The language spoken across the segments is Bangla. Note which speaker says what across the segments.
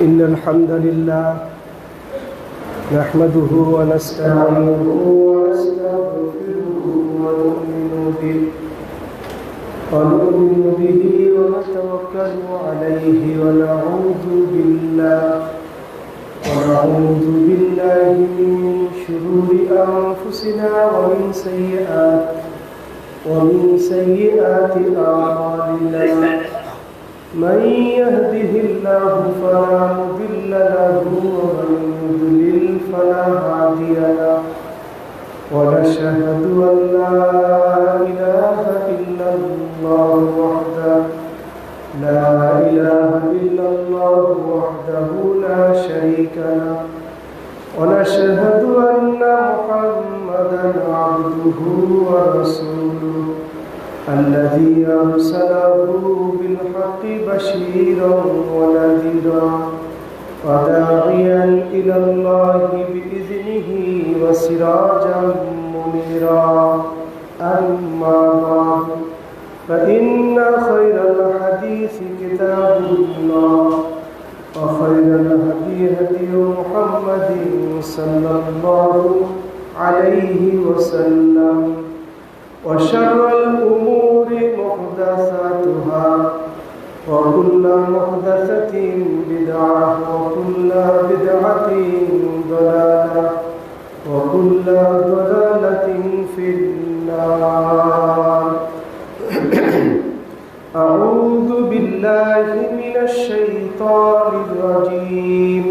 Speaker 1: إن الحمد لله نحمده ونستعينه ونستغفره ونؤمن به ونتوكل عليه ونعوذ بالله من شرور أنفسنا ومن سيئات أعمالنا. من يهده الله فلا مضل له ومن يضلل فلا هادي له. ونشهد أن لا إله إلا الله وحده لا شريك له. ونشهد أن محمدا عبده ورسوله الذي أرسله بالحق بشيرا ونذيرا وداعيا إلى الله بإذنه وسراجا منيرا. أما بعد فإن خير الحديث كتاب الله وخير الهدي هدي محمد صلى الله عليه وسلم وشر الأمور محدثاتها وكل محدثة بدعة وكل بدعة ضلالة وكل ضلالة في النار. أعوذ بالله من الشيطان الرجيم.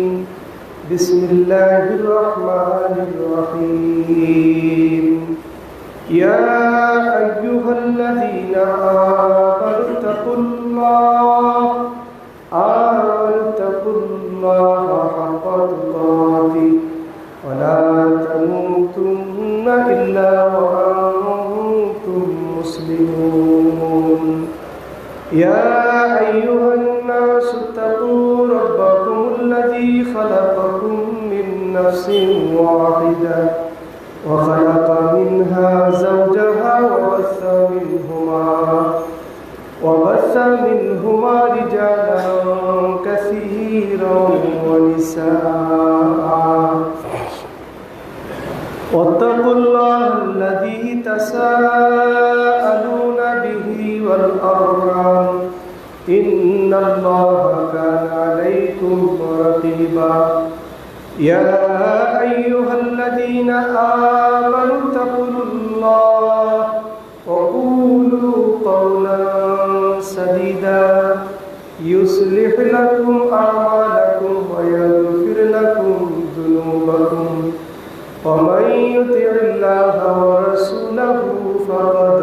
Speaker 1: بسم الله الرحمن الرحيم. يا أيها الذين آمنوا اتقوا الله حق تقاته ولا تموتن إلا وأنتم مسلمون. يا أيها الناس اتقوا ربكم الذي خلقكم من نفس واحدة وخلق منها زوجها وبث منهما رجالا كثيرا ونساء. واتقوا الله الذي تساءلون به والأرحام إن الله كان عليكم رقيبا. يا أيها الذين آمنوا اتقوا الله وقولوا قولا سديدا يصلح لكم أعمالكم ويغفر لكم ذنوبكم ومن يطع الله ورسوله فقد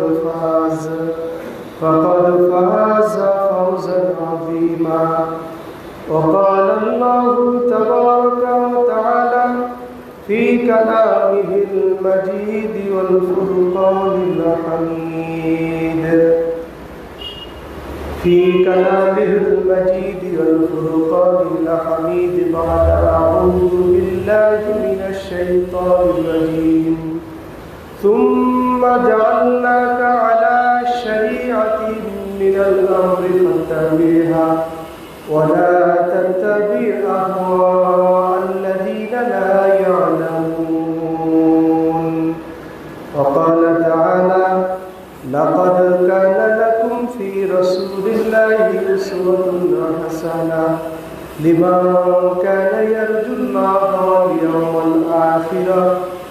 Speaker 1: فاز فوزا عظيما. وقال الله تبارك وتعالى في كلامه المجيد والفرقان الحميد بعد أعوذ بالله من الشيطان الرجيم. ثم جعلناك على شريعة من الأمر فاتبعها ولا تتبع أهواء الذين لا يعلمون. وقال تعالى لقد كان لكم في رسول الله أسوة حسنة لمن كان يرجو الله واليوم الآخر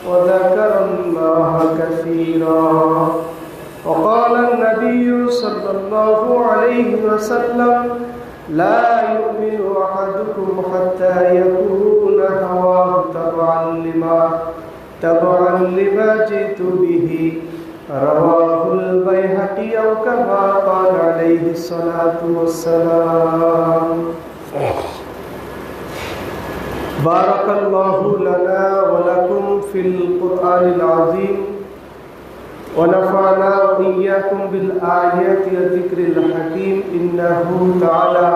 Speaker 1: وذكر الله كثيرا. وقال النبي صلى الله عليه وسلم لا يؤمن أحدكم حتى يكون هواه تبعا لما جئت به. رواه البيهقي أو كما قال عليه الصلاة والسلام. بارك الله لنا ولكم في القرآن العظيم ونفعنا وإياكم بالآيات والذكر الحكيم. إنه تعالى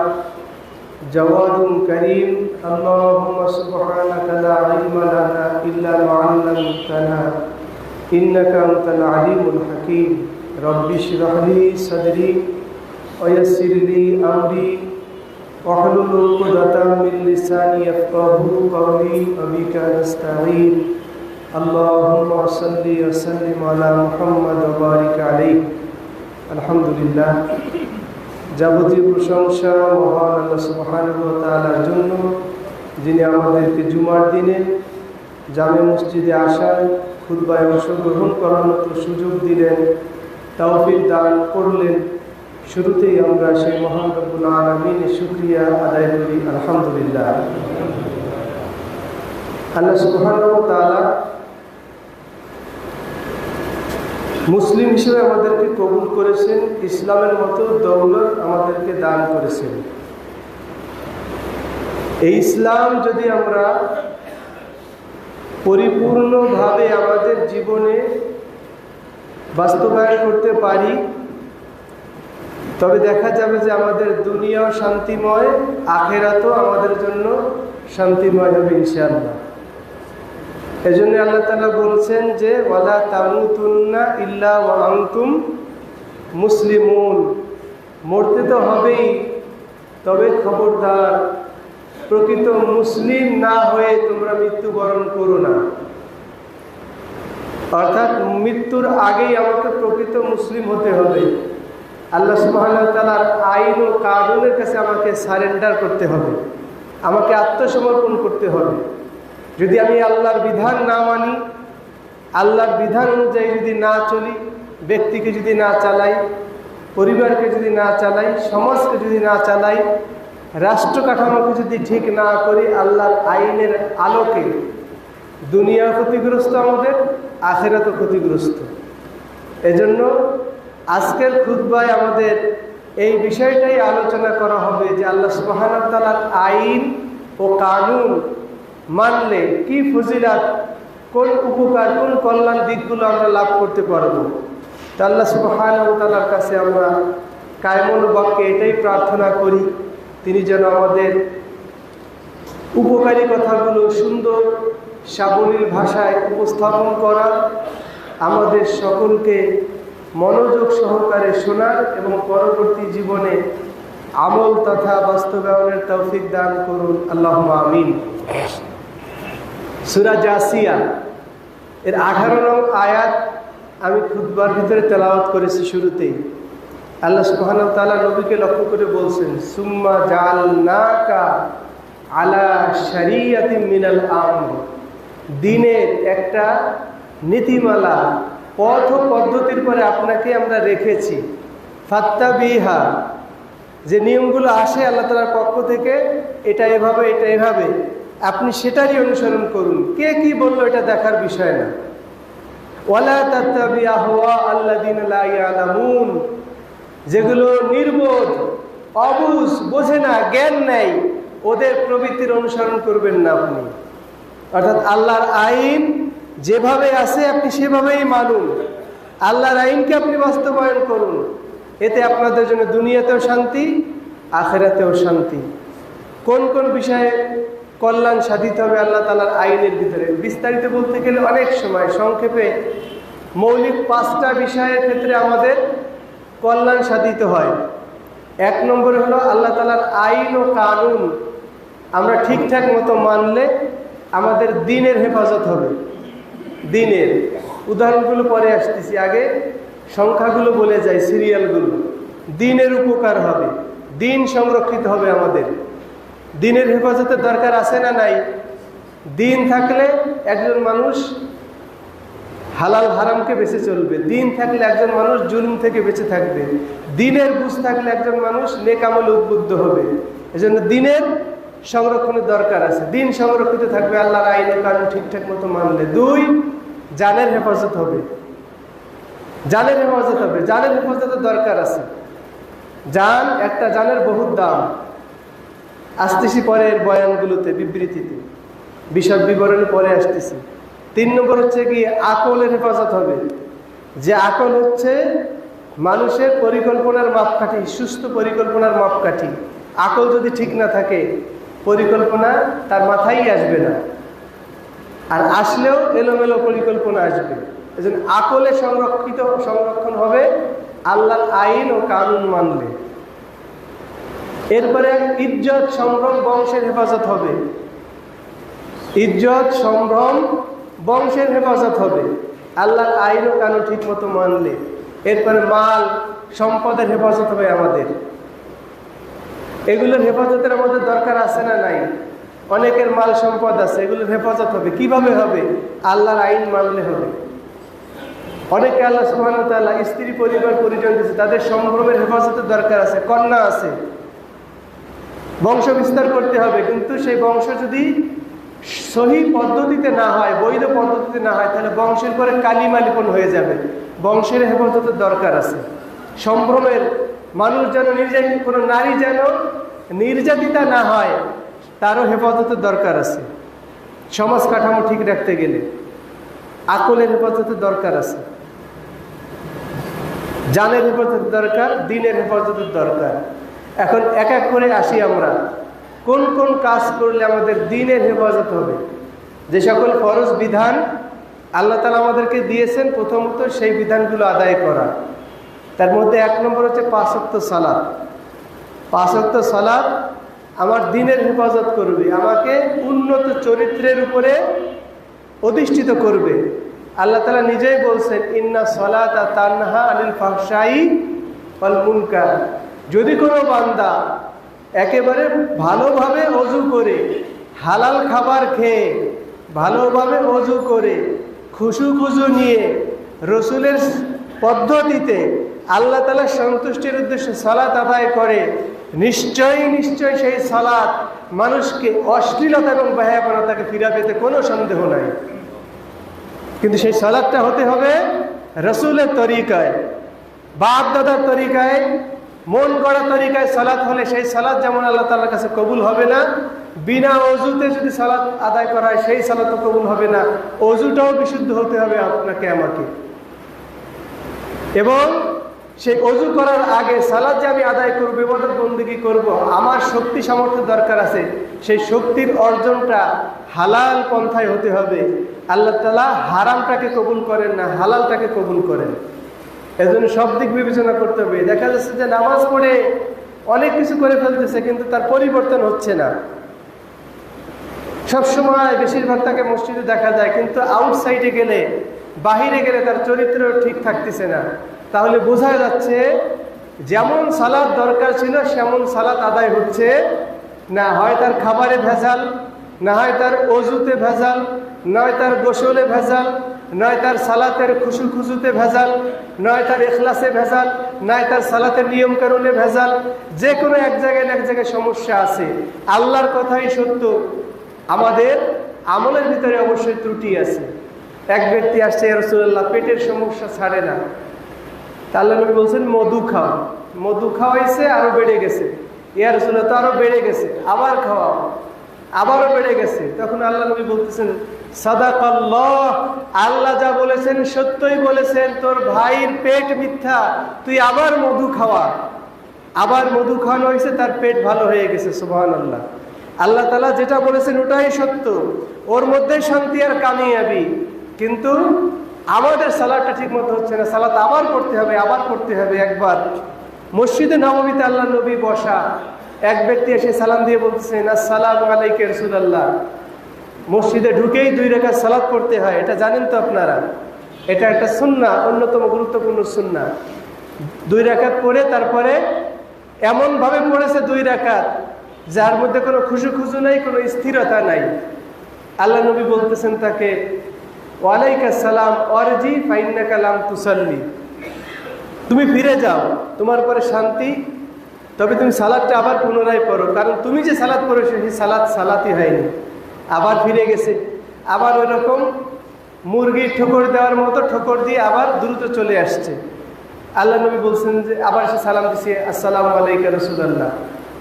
Speaker 1: جواد كريم. اللهم سبحانك لا علم لنا إلا ما علمتنا إنك أنت العليم الحكيم. رب اشرح لي صدري ويسر لي أمري واحلل عقدة من لساني يفقهوا قولي وبك نستعين اللهم صل وسلم على محمد وبارك عليه الحمد لله যাবতীয় প্রশংসা মহান আল্লাহ সুবহানাহু ওয়া তাআলার জন্য, যিনি আমাদেরকে জুমার দিনে জামে মসজিদে আসার খুতবায় অংশগ্রহণ করার মতো সুযোগ দিলেন, তৌফিক দান করলেন। শুরুতেই আমরা সেই মহান রব্বুল আলামিনের শুকরিয়া আদায় করি, আলহামদুলিল্লাহ। আল্লাহ সুবহানাহু ওয়া তাআলা মুসলিম হিসেবে আমাদেরকে কবুল করেছেন, ইসলামের মতো দৌলত আমাদেরকে দান করেছেন। এই ইসলাম যদি আমরা পরিপূর্ণভাবে আমাদের জীবনে বাস্তবায়ন করতে পারি, তবে দেখা যাবে যে আমাদের দুনিয়াও শান্তিময়, আখিরাতও আমাদের জন্য শান্তিময় হবে ইনশাআল্লাহ। এজন্য আল্লাহ তাআলা বলছেন যে ওয়ালা তামুতুন্না ইল্লা ওয়া আনতুম মুসলিমুন, মরতে তো হবেই, তবে খবরদার প্রকৃত মুসলিম না হয়ে তোমরা মৃত্যুবরণ করো না। অর্থাৎ মৃত্যুর আগেই আমাকে প্রকৃত মুসলিম হতে হবে। আল্লাহ সুবহানাহু ওয়া তাআলার আইন ও কানুনের কাছে আমাকে সারেন্ডার করতে হবে, আমাকে আত্মসমর্পণ করতে হবে। যদি আমি আল্লাহর বিধান না মানি, আল্লাহর বিধান অনুযায়ী যদি না চলি, ব্যক্তিকে যদি না চালাই, পরিবারকে যদি না চালাই, সমাজকে যদি না চালাই, রাষ্ট্র কাঠামোকে যদি ঠিক না করি আল্লাহর আইনের আলোকে, দুনিয়া ক্ষতিগ্রস্ত, আমাদের আখিরাতও ক্ষতিগ্রস্ত। এজন্য আজকের খুতবায় আমাদের এই বিষয়টাই আলোচনা করা হবে যে আল্লাহ সুবহানাহু ওয়া তাআলার আইন ও কানুন মানলে কি ফজিলত, কোন উপকার, কোন কল্যাণ দিকগুলো আমরা লাভ করতে পারবো। তা আল্লাহ সুবহানাহু ওয়া তাআলার কাছে আমরা কায়মুল বাক্যে এটাই প্রার্থনা করি, তিনি যেন আমাদের উপকারী কথাগুলো সুন্দর সাবলীল ভাষায় উপস্থাপন করা, আমাদের সকলকে মনোযোগ সহকারে শোনার এবং পরবর্তী জীবনে আমল তথা বাস্তবায়নের তৌফিক দান করুন, আল্লাহুম্মা আমিন। সূরা জাসিয়া এর 18 নং আয়াত আমি খুতবার ভিতরে তেলাওয়াত করেছি শুরুতেই। আল্লাহ সুবহানাহু ওয়া তাআলা নবীকে লক্ষ্য করে বলছেন, সুম্মা জাআলনাকা আলা শারিয়াতিন মিনাল আমর, দ্বীনের একটা নীতিমালা, পথ ও পদ্ধতির পরে আপনাকে আমরা রেখেছি। ফাত্তাবিহা, যে নিয়মগুলো আসে আল্লাহ তাআলার পক্ষ থেকে, এটা এভাবে, এটা এভাবে, আপনি সেটারই অনুসরণ করুন। কে কি বললো এটা দেখার বিষয় না। ওয়ালা তাত্তাবি আহওয়া আল্লাযিনা লা ইয়ালামুন, যেগুলো নির্বোধ, অবুঝ, বোঝে না, জ্ঞান নেই, ওদের প্রবৃত্তির অনুসরণ করবেন না আপনি। অর্থাৎ আল্লাহর আইন যেভাবে আছে আপনি সেভাবেই মানুন, আল্লাহর আইনকে আপনি বাস্তবায়ন করুন। এতে আপনাদের জন্য দুনিয়াতেও শান্তি, আখিরাতেও শান্তি। কোন কোন বিষয়ে কল্যাণ সাধিত হবে আল্লাহ তাআলার আইনের ভিতরে, বিস্তারিত বলতে গেলে অনেক সময়, সংক্ষেপে মৌলিক 5টা বিষয়ের ক্ষেত্রে আমাদের কল্যাণ সাধিত হয়। 1 নম্বরে হলো আল্লাহ তাআলার আইন ও কানুন আমরা ঠিকঠাক মতো মানলে আমাদের দ্বীনের হেফাজত হবে। দ্বীনের উদাহরণগুলো পরে আসতেছি, আগে সংখ্যাগুলো বলে যাই, সিরিয়ালগুলো। দ্বীনের উপকার হবে, দ্বীন সংরক্ষিত হবে আমাদের। দ্বীনের হেফাজতের দরকার আছে না নাই? দ্বীন থাকলে একজন মানুষ হালাল হারামকে বেঁচে চলবে, দ্বীন থাকলে একজন মানুষ জুলুম থেকে বেঁচে থাকবে, দ্বীনের বুঝ থাকলে একজন মানুষ নেক আমলে উদ্বুদ্ধ হবে। এজন্য দ্বীনের সংরক্ষণের দরকার আছে। দ্বীন সংরক্ষিত থাকবে আল্লাহর আইন ও কানুন ঠিকঠাক মতো মানলে। 2, জানের হেফাজত হবে, জানের হেফাজত হবে, জানের হেফাজতের দরকার আছে। জান, একটা জানের বহুত দাম, আসতেছি পরের বয়ানগুলোতে, বিবৃতিতে, বিষয় বিবরণে পরে আসতেছি। 3 নম্বর হচ্ছে কি আকলের হেফাজত হবে, যে আকল হচ্ছে মানুষের পরিকল্পনার মাপকাঠি, সুস্থ পরিকল্পনার মাপকাঠি। আকল যদি ঠিক না থাকে পরিকল্পনা তার মাথায় আসবে না, আর আসলেও এলোমেলো পরিকল্পনা আসবে। এজন্য আকলে সংরক্ষণ হবে আল্লাহর আইন ও কানুন মানলে। এরপরে ইজ্জত সম্ভ্রম বংশের হেফাজত হবে, ইজ্জত সম্ভ্রম বংশের হেফাজত হবে আল্লাহর আইন ও কানুন ঠিক মতো মানলে। এরপরে মাল সম্পদের হেফাজত হবে আমাদের। এগুলোর হেফাজতের আমাদের দরকার আছে না নাই? অনেকের মাল সম্পদ আছে, এগুলোর হেফাজত হবে। কিভাবে হবে? আল্লাহর আইন মানলে হবে। অনেকে আল্লাহ সুবহানাহু ওয়া তাআলা স্ত্রী পরিবার পরিজন দিয়েছে, তাদের সম্ভ্রমের হেফাজতের দরকার আছে, কন্যা আছে, বংশ বিস্তার করতে হবে। কিন্তু সেই বংশ যদি সহি পদ্ধতিতে না হয়, বৈধ পদ্ধতিতে না হয়, তাহলে বংশের পরে কালিমা লিপন হয়ে যাবে। বংশের হেফাজতের দরকার আছে। সম্ভ্রমের মানুষ যেন নির্যাতিত, কোনো নারী যেন নির্যাতিতা না হয়, তারও হেফাজতের দরকার আছে। সমাজ কাঠামো ঠিক রাখতে গেলে আকলের হেফাজতের দরকার আছে, জানের হেফাজতের দরকার, দিনের হেফাজতের দরকার। এখন এক এক করে আসি আমরা, কোন কোন কাজ করলে আমাদের দিনের হেফাজত হবে। যে সকল ফরজ বিধান আল্লাহ তাআলা আমাদেরকে দিয়েছেন, প্রথমত সেই বিধানগুলো আদায় করা। তার মধ্যে এক নম্বর হচ্ছে 5 ওয়াক্ত সালাত। 5 ওয়াক্ত সালাত আমার দিনের হেফাজত করবে, আমাকে উন্নত চরিত্রের উপরে অধিষ্ঠিত করবে। আল্লাহ তাআলা নিজেই বলছেন, ইন্না সলাতা তানহা আনিল ফাহশাই ওয়াল মুনকার। যদি কোনো বান্দা একেবারে ভালোভাবে ওযু করে, হালাল খাবার খেয়ে, ভালোভাবে ওযু করে, খুশু খুজু নিয়ে, রসুলের পদ্ধতিতে আল্লাহ তাআলার সন্তুষ্টির উদ্দেশ্যে সালাত আদায় করে, নিশ্চয়ই নিশ্চয়ই সেই সালাত মানুষকে অশ্লীলতা এবং বেহায়াপনা থেকে ফিরা পেতে কোনো সন্দেহ নাই। কিন্তু সেই সালাতটা হতে হবে রসুলের তরিকায়, বাপ দাদার তরিকায়, মন গড়া তরিকায় সালাত হলে সেই সালাত যেমন আল্লাহ তাআলার কাছে কবুল হবে না। বিনা অজুতে যদি সালাত আদায় করা হয়, সেই সালাতও কবুল হবে না। অজুটাও বিশুদ্ধ হতে হবে আপনাকে আমাকে। এবং সেই অজু করার আগে সালাত যে আমি আদায় করবো, ইবাদত বন্দেগী করব, আমার শক্তি সামর্থ্য দরকার আছে। সেই শক্তির অর্জনটা হালাল পন্থায় হতে হবে। আল্লাহ তাআলা হারামটাকে কবুল করেন না, হালালটাকে কবুল করেন। এজন্য সব দিক বিবেচনা করতে হবে। দেখা যাচ্ছে যে নামাজ পড়ে অনেক কিছু করে ফেলতেছে, কিন্তু তার পরিবর্তন হচ্ছে না। সবসময় বেশিরভাগ তাকে মসজিদে দেখা যায়, কিন্তু আউটসাইডে গেলে, বাহিরে গেলে তার চরিত্র ঠিক থাকতেছে না। তাহলে বোঝা যাচ্ছে যেমন সালাত দরকার ছিল সেমন সালাত আদায় হচ্ছে না। হয় তার খাবারে ভেজাল, না হয় তার অজুতে ভেজাল, নয় তার গোসলে ভেজাল, নয় তার সালাতের খুশু খুশুতে ভেজাল, নয় তার ইখলাসে ভেজাল, নয় তার সালাতের নিয়ম কানুনে ভেজাল। যে কোনো এক জায়গায় না এক জায়গায় সমস্যা আছে। আল্লাহর কথাই সত্য, আমাদের আমলের ভিতরে অবশ্যই ত্রুটি আছে। এক ব্যক্তি আসছে, ইয়া রাসূলুল্লাহ, পেটের সমস্যা ছাড়ে না। তা আল্লাহ নবী বলছেন মধু খাও। মধু খাওয়াইছে, আরো বেড়ে গেছে। ইয়া রাসূলুল্লাহ, তো আরো বেড়ে গেছে, আবার খাওয়াও, আবারও বেড়ে গেছে। তখন আল্লাহ নবী বলতেছেন, সাদাকাল্লাহ, আল্লাহ যা বলেছেন সত্যই বলেছেন, তোর ভাইয়ের পেট মিথ্যা, তুই আবার মধু খাওয়া। আবার মধু খাওয়ানো হয়েছে, তার পেট ভালো হয়ে গেছে। সুবহানাল্লাহ। আল্লাহ তাআলা যেটা বলেছেন ওটাই সত্য, ওর মধ্যে শান্তি আর কামিয়াবি। কিন্তু আমাদের সালাতটা ঠিক মতো হচ্ছে না, সালাত আবার করতে হবে, আবার করতে হবে। একবার মসজিদে নববীতে আল্লাহ নবী বসা, এক ব্যক্তি এসে সালাম দিয়ে বলতেছেন, আসসালামু আলাইকা রাসূলুল্লাহ। মসজিদে ঢুকেই 2 রাকাত সালাত পড়তে হয়, এটা জানেন তো আপনারা? এটা একটা সুন্নাহ, অন্যতম গুরুত্বপূর্ণ সুন্নাহ। 2 রাকাত পড়ে তারপরে এমনভাবে পড়েছে 2 রাকাত যার মধ্যে কোনো খুশু খুশু নাই, কোনো স্থিরতা নাই। আল্লাহ নবী বলতেছেন তাকে, ওয়ালাইকা সালাম ওয়ারজি ফাইন্নাকা লাম তুসাল্লি। তুমি ফিরে যাও, তোমার পরে শান্তি, তবে তুমি সালাতটা আবার পুনরায় পড়ো, কারণ তুমি যে সালাত পড়েছো সেই সালাতই হয়নি। আবার ফিরে গেছে, আবার ওই রকম মুরগির ঠোকর দেওয়ার মতো ঠোকর দিয়ে আবার দ্রুত চলে আসছে। আল্লাহ নবী বলছেন যে, আবার সে সালাম দিছে, আসসালামু আলাইকা রাসূলুল্লাহ।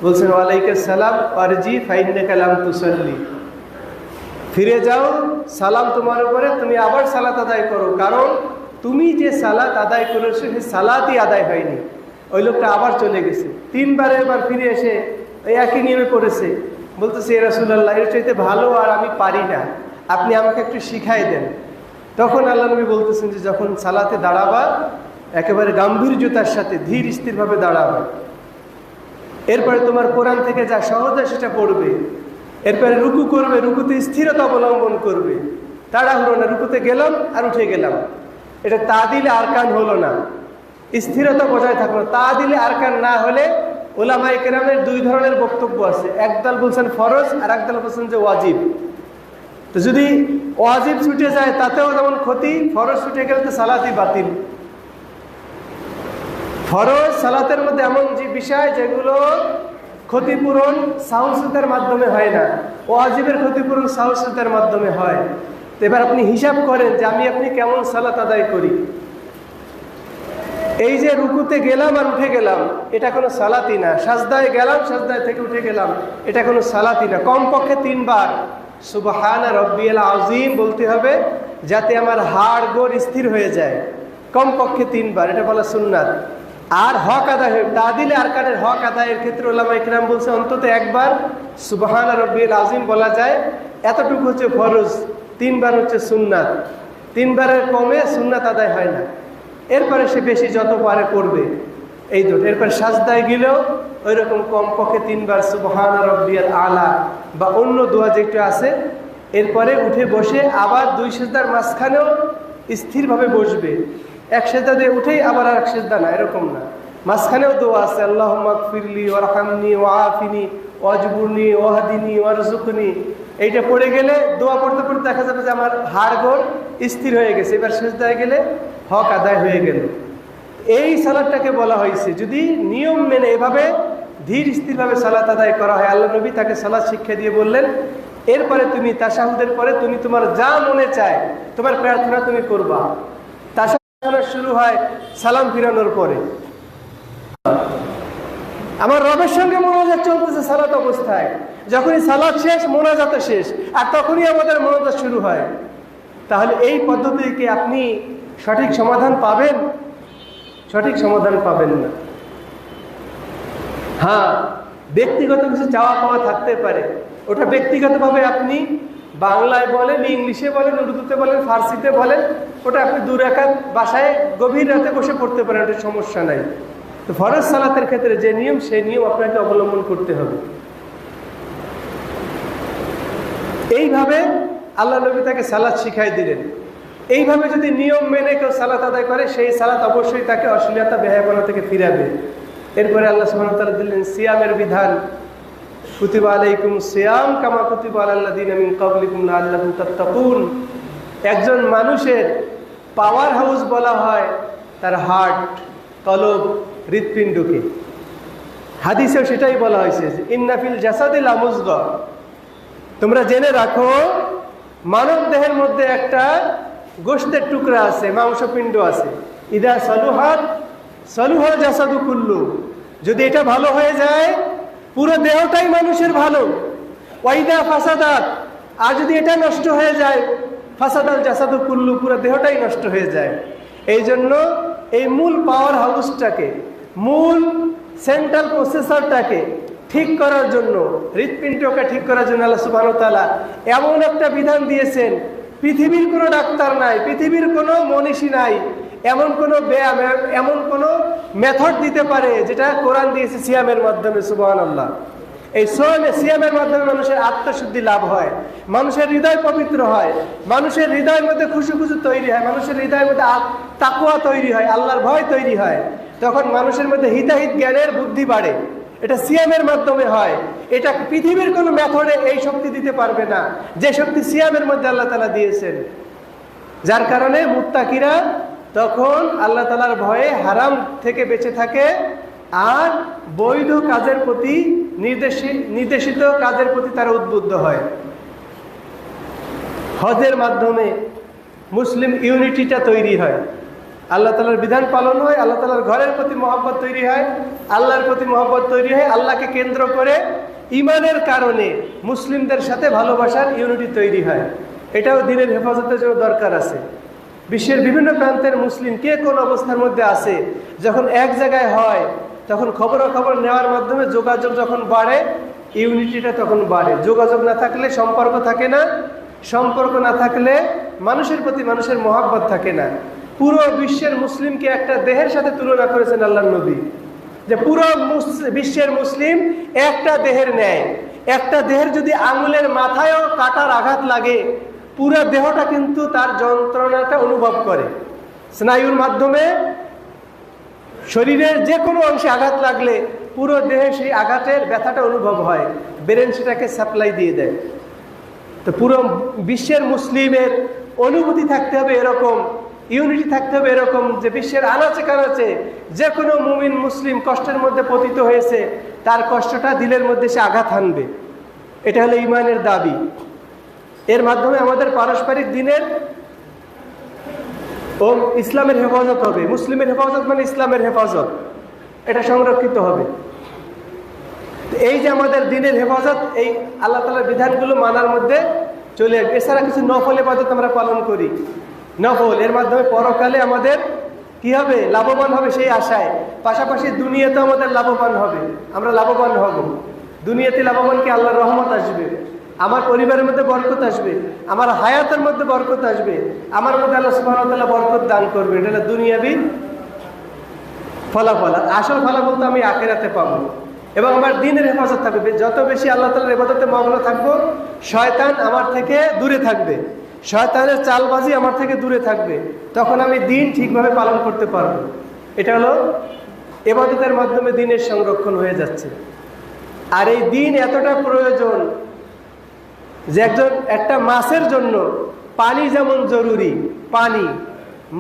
Speaker 1: বলছেন, ওয়ালাইকা সালাম ওয়ারজি ফাইন্নাকা লাম তুসাল্লি। ফিরে যাও, সালাম তোমার উপরে, তুমি আবার সালাত আদায় করো, কারণ তুমি যে সালাত আদায় করেছো সেই সালাতই আদায় হয়নি। ওই লোকটা আবার চলে গেছে, 3 বার এবার ফিরে এসে ওই একই নিয়মে পড়েছে। বলতেছে, ইয়া রাসূলুল্লাহ, এর চাইতে ভালো আর আমি পারি না, আপনি আমাকে একটু শিখাই দেন। তখন আল্লাহ নবী বলতেছেন যে, যখন সালাতে দাঁড়াবা একেবারে গাম্ভীর্যতার সাথে ধীর স্থিরভাবে দাঁড়াবা। এরপরে তোমার কোরআন থেকে যা সহজ হয় সেটা পড়বে, এরপরে রুকু করবে, রুকুতে স্থিরতা অবলম্বন করবে, তাড়াহুড়ো না, রুকুতে গেলাম আর উঠে গেলাম, এটা তাদিলে আরকান হলো না, স্থিরতা বজায় থাকলো। তাদিলে আরকান না হলে উলামায়ে কেরামের দুই ধরনের বক্তব্য আছে, একদল বলছেন ফরজ আর একদল বলছেন যে ওয়াজিব। তো যদি ওয়াজিব ছুটে যায় তাতেও যেমন ক্ষতি, ফরজ ছুটে গেলে তো সালাতই বাতিল। ফরজ সালাতের মধ্যে এমন যে বিষয় যেগুলো ক্ষতিপূরণ সাহসিকতার মাধ্যমে হয় না, ওয়াজিবের ক্ষতিপূরণ সাহসিকতার মাধ্যমে হয়। তো এবার আপনি হিসাব করেন যে আপনি কেমন সালাত আদায় করি। এই যে রুকুতে গেলাম আর উঠে গেলাম, এটা কোনো সালাতই না। সাজদায় গেলাম, সাজদায় থেকে উঠে গেলাম, এটা কোনো সালাতই না। কমপক্ষে 3 বার সুবহানা রব্বিয়াল আযীম বলতে হবে, যাতে আমার হাড় গোড় স্থির হয়ে যায়। কমপক্ষে 3 বার, এটা বলা সুন্নাত। আর হক আদায় হয়, তাদিলে আরকানের হক আদায়ের ক্ষেত্রে উলামায়ে কেরাম বলছে অন্তত 1 বার সুবহানা রব্বিয়াল আযীম বলা যায়। এতটুকু হচ্ছে ফরজ, 3 বার হচ্ছে সুন্নাত। 3 বারের কমে সুন্নাত আদায় হয় না। এরপরে সে বেশি যত পারে করবে, এই তো। এরপর সাজদায় গেলেও ওই রকম কমপক্ষে 3 বার সুবহানা রব্বিয়াল আলা বা অন্য দোয়া যেটা আছে। এরপরে উঠে বসে আবার 2 সিজদার মাঝখানেও স্থিরভাবে বসবে। এক সিজদা দিয়ে উঠেই আবার আর এক সিজদা না, এরকম না। মাঝখানেও দোয়া আছে, আল্লাহুম্মা গফিরলি ওয়ারহামনি ওয়াআফিনি ওয়াজবুরনি ওয়াহদিনি ওয়ারযুকনি। এইটা পড়ে গেলে দোয়া পড়তে পড়তে দেখা যাবে যে আমার হাড় গোড় স্থির হয়ে গেছে। এবার সিজদায় গেলে হক আদায় হয়ে গেল। এই সালাতটাকে বলা হয়েছে যদি নিয়ম মেনে এভাবে ধীর স্থিরভাবে সালাত আদায় করা হয়। আল্লাহ নবী তাকে সালাত শিক্ষা দিয়ে বললেন, এরপরে তুমি তাশাহুদের পরে তুমি তোমার যা মনে চায় তোমার প্রার্থনা তুমি করবা। তাশাহুদ শুরু হয় সালাম ফিরানোর পরে। আমার রবের সঙ্গে মোনাজাত চলতেছে সালাত অবস্থায়, যখনই সালাত শেষ মোনাজাত শেষ, আর তখনই আমাদের মোনাজাত শুরু হয়। তাহলে এই পদ্ধতিকে আপনি সঠিক সমাধান পাবেন? সঠিক সমাধান পাবেন না। হ্যাঁ, ব্যক্তিগত কিছু চাওয়া পাওয়া থাকতে পারে, ওটা ব্যক্তিগতভাবে আপনি বাংলায় বলেন, ইংলিশে বলেন, উর্দুতে বলেন, ফার্সিতে বলেন, ওটা আপনি 2 রাকাত বাসায় গভীর রাতে বসে পড়তে পারেন, ওটা সমস্যা নাই। তো ফরজ সালাতের ক্ষেত্রে যে নিয়ম, সেই নিয়ম আপনাকে অবলম্বন করতে হবে। এইভাবে আল্লাহ নবী তাকে সালাত শিখাই দিলেন। এইভাবে যদি নিয়ম মেনে কেউ সালাত আদায় করে, সেই সালাত অবশ্যই তাকে অশ্লীলতা বেহায়াপনা থেকে ফিরাবে। এরপরে আল্লাহ সুবহানাহু ওয়া তাআলা দিলেন সিয়ামের বিধান, কুতিবা আলাইকুমুস সিয়াম কামা কুতিবা আলাল লাযিনা মিন ক্বাবলিকুম লাআল্লাকুম তাত্তাকুন। একজন মানুষের পাওয়ার হাউস বলা হয় তার হার্ট, কলব, হৃৎপিণ্ডকে। হাদিসেও সেটাই বলা হয়েছে, ইন্না ফিল জাসাদি লামুযগা। তোমরা জেনে রাখো মানব দেহের মধ্যে একটা গোশতের টুকরা আছে, মাংসপিণ্ড আছে। ইদা সলুহাত সলুহা জাসাদু কুল্লু। যদি এটা ভালো হয়ে যায় পুরো দেহটাই মানুষের ভালো। ওয়াইদা ফাসাদাত, আর যদি এটা নষ্ট হয়ে যায় ফাসাদাল জাসাদু কুল্লু, পুরো দেহটাই নষ্ট হয়ে যায়। এই জন্য এই মূল পাওয়ার হাউসটাকে, মূল সেন্ট্রাল প্রসেসরটাকে ঠিক করার জন্য, হৃৎপিণ্ডকে ঠিক করার জন্য আল্লাহ সুবহানাহু ওয়া তাআলা এমন একটা বিধান দিয়েছেন। পৃথিবীর কোনো ডাক্তার নাই, পৃথিবীর কোনো মনীষী নাই এমন কোনো ব্যায়াম, এমন কোনো মেথড দিতে পারে যেটা কোরআন দিয়েছে সিয়ামের মাধ্যমে। সুবহানাল্লাহ। এই সিয়ামের মাধ্যমে মানুষের আত্মশুদ্ধি লাভ হয়, মানুষের হৃদয় পবিত্র হয়, মানুষের হৃদয়ের মধ্যে খুশু খুশু তৈরি হয়, মানুষের হৃদয়ের মধ্যে তাকওয়া তৈরি হয়, আল্লাহর ভয় তৈরি হয়। তখন মানুষের মধ্যে হিতাহিত জ্ঞানের বুদ্ধি বাড়ে। এটা সিয়ামের মাধ্যমে হয়। এটা পৃথিবীর কোনো মেথডে এই শক্তি দিতে পারবে না যে শক্তি সিয়ামের মধ্যে আল্লাহ তাআলা দিয়েছেন। যার কারণে মুত্তাকিরা তখন আল্লাহ তাআলার ভয়ে হারাম থেকে বেঁচে থাকে আর বৈধ কাজের প্রতি, নির্দেশিত কাজের প্রতি তারা উদ্বুদ্ধ হয়। হজের মাধ্যমে মুসলিম ইউনিটিটা তৈরি হয়, আল্লাহ তাআলার বিধান পালন হয়, আল্লাহ তাআলার ঘরের প্রতি মহব্বত তৈরি হয়, আল্লাহর প্রতি মহব্বত তৈরি হয়, আল্লাহকে কেন্দ্র করে ইমানের কারণে মুসলিমদের সাথে ভালোবাসার ইউনিটি তৈরি হয়। এটাও দিনের হেফাজতের জন্য দরকার আছে। বিশ্বের বিভিন্ন প্রান্তের মুসলিম কে কোন অবস্থার মধ্যে আছে, যখন এক জায়গায় হয় তখন খবরাখবর নেওয়ার মাধ্যমে যোগাযোগ যখন বাড়ে, ইউনিটিটা তখন বাড়ে। যোগাযোগ না থাকলে সম্পর্ক থাকে না, সম্পর্ক না থাকলে মানুষের প্রতি মানুষের মহব্বত থাকে না। পুরো বিশ্বের মুসলিমকে একটা দেহের সাথে তুলনা করেছেন আল্লাহর নবী। যে পুরো বিশ্বের মুসলিম একটা দেহের ন্যায়। একটা দেহের যদি আঙুলের মাথায়ও কাটার আঘাত লাগে, পুরো দেহটা কিন্তু তার যন্ত্রণাটা অনুভব করে। স্নায়ুর মাধ্যমে শরীরের যে কোনো অংশে আঘাত লাগলে পুরো দেহে সেই আঘাতের ব্যথাটা অনুভব হয়, ব্রেন সেটাকে সাপ্লাই দিয়ে দেয়। তো পুরো বিশ্বের মুসলিমের অনুভূতি থাকতে হবে এরকম, ইউনিটি থাকতে হবে এরকম, যে বিশ্বের আনাচে কানাচে যে কোনো মুমিন মুসলিম কষ্টের মধ্যে পতিত হয়েছে, তার কষ্টটা দিলের মধ্যে সে আঘাত হানবে। এটা হলো ঈমানের দাবি। এর মাধ্যমে আমাদের পারস্পরিক দিনের ও ইসলামের হেফাজত হবে। মুসলিমের হেফাজত মানে ইসলামের হেফাজত, এটা সংরক্ষিত হবে। এই যে আমাদের দিনের হেফাজত, এই আল্লাহ তাআলার বিধানগুলো মানার মধ্যে চলে আসবে। এছাড়া কিছু নফল ইবাদত আমরা পালন করি, নফল, এর মাধ্যমে পরকালে আমাদের কি হবে, লাভবান হবে সেই আশায়। পাশাপাশি দুনিয়াতে আমাদের লাভবান হবে, আমরা লাভবান হব। দুনিয়াতে লাভবান কি, আল্লাহর রহমত আসবে, আমার পরিবারের মধ্যে বরকত আসবে, আমার হায়াতের মধ্যে বরকত আসবে, আমার মধ্যে আল্লাহ সুবহানাহু ওয়া তাআলা বরকত দান করবে। এটা হলো দুনিয়াবি ফলাফল। আসল ফলাফল তো আমি আখিরাতে পাবো। এবং আমার দিনের হেফাজত থাকবে। যত বেশি আল্লাহ তাআলার ইবাদতে মগ্ন থাকবো, শয়তান আমার থেকে দূরে থাকবে, শয়তানের চালবাজি আমার থেকে দূরে থাকবে, তখন আমি দিন ঠিকভাবে পালন করতে পারবো। এটা হলো ইবাদতের মাধ্যমে দিনের সংরক্ষণ হয়ে যাচ্ছে। আর এই দিন এতটা প্রয়োজন যে একটা মাছের জন্য পানি যেমন জরুরি, পানি,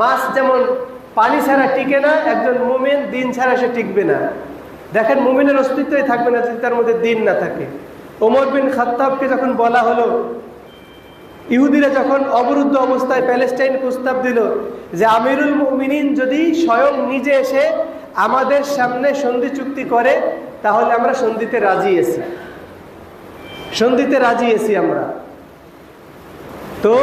Speaker 1: মাছ যেমন পানি ছাড়া টিকে না, একজন মুমিন দিন ছাড়া সে টিকবে না। দেখেন, মুমিনের অস্তিত্বই থাকবে না যদি তার মধ্যে দিন না থাকে। ওমর বিন খাত্তাবকে যখন বলা হলো, ইহুদিরা যখন অবরুদ্ধ অবস্থায় প্যালেস্টাইন প্রস্তাব দিল যে আমিরুল মুমিনিন যদি স্বয়ং নিজে এসে আমাদের সামনে সন্ধি চুক্তি করে, তাহলে আমরা সন্ধিতে রাজি আছি, সন্ধিতে রাজি আছি আমরা। তো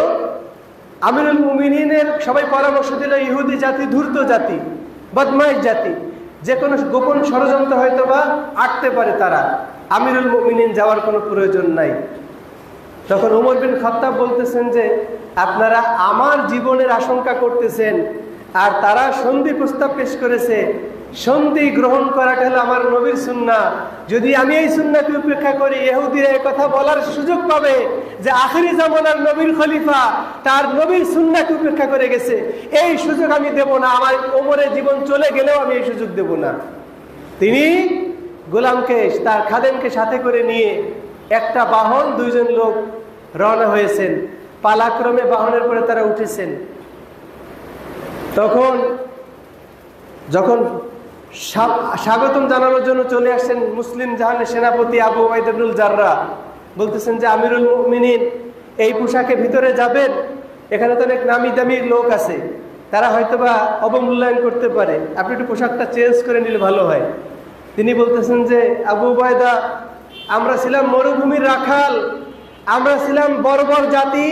Speaker 1: আমিরুল মুমিনিনের সবাই পরামর্শ দিল, ইহুদি জাতি ধূর্ত জাতি, বদমাইশ জাতি, যে কোনো গোপন ষড়যন্ত্র হয়তো বা আটতে পারে তারা, আমিরুল মুমিনিন যাওয়ার কোনো প্রয়োজন নাই। তখন ওমর বিন খাত্তাব বলতেছেন যে আপনারা আমার জীবনের আশঙ্কা করতেছেন, আর তারা সন্ধি প্রস্তাব পেশ করেছে। সন্ধি গ্রহণ করাটা হলো আমার নবীর সুন্নাহ। যদি আমি এই সুন্নাহকে উপেক্ষা করি, ইহুদিরা এই কথা বলার সুযোগ পাবে যে আখিরি জামানার নবীর খলিফা তার নবীর সুন্নাহকে উপেক্ষা করে গেছে। এই সুযোগ আমি দেব না, আমার ওমরের জীবন চলে গেলেও আমি এই সুযোগ দেব না। তিনি গোলামকে, তার খাদেমকে সাথে করে নিয়ে একটা বাহন, দুইজন লোক রওনা হয়েছেন। পালাক্রমে বাহনের পরে তারা উঠেছেন। যখন স্বাগতম জানানোর জন্য চলে আসছেন মুসলিম জাহানের সেনাপতি আবু উবাইদা ইবনুল জাররাহ, বলতেছেন যে আমিরুল মুমিনিন এই পোশাকে ভিতরে যাবেন, এখানে তো অনেক নামি দামি লোক আছে, তারা হয়তোবা অবমূল্যায়ন করতে পারে, আপনি একটু পোশাকটা চেঞ্জ করে নিলে ভালো হয়। তিনি বলতেছেন যে আবু উবাইদা, আমরা ছিলাম মরুভূমির রাখাল, আমরা ছিলাম বর্বর জাতি,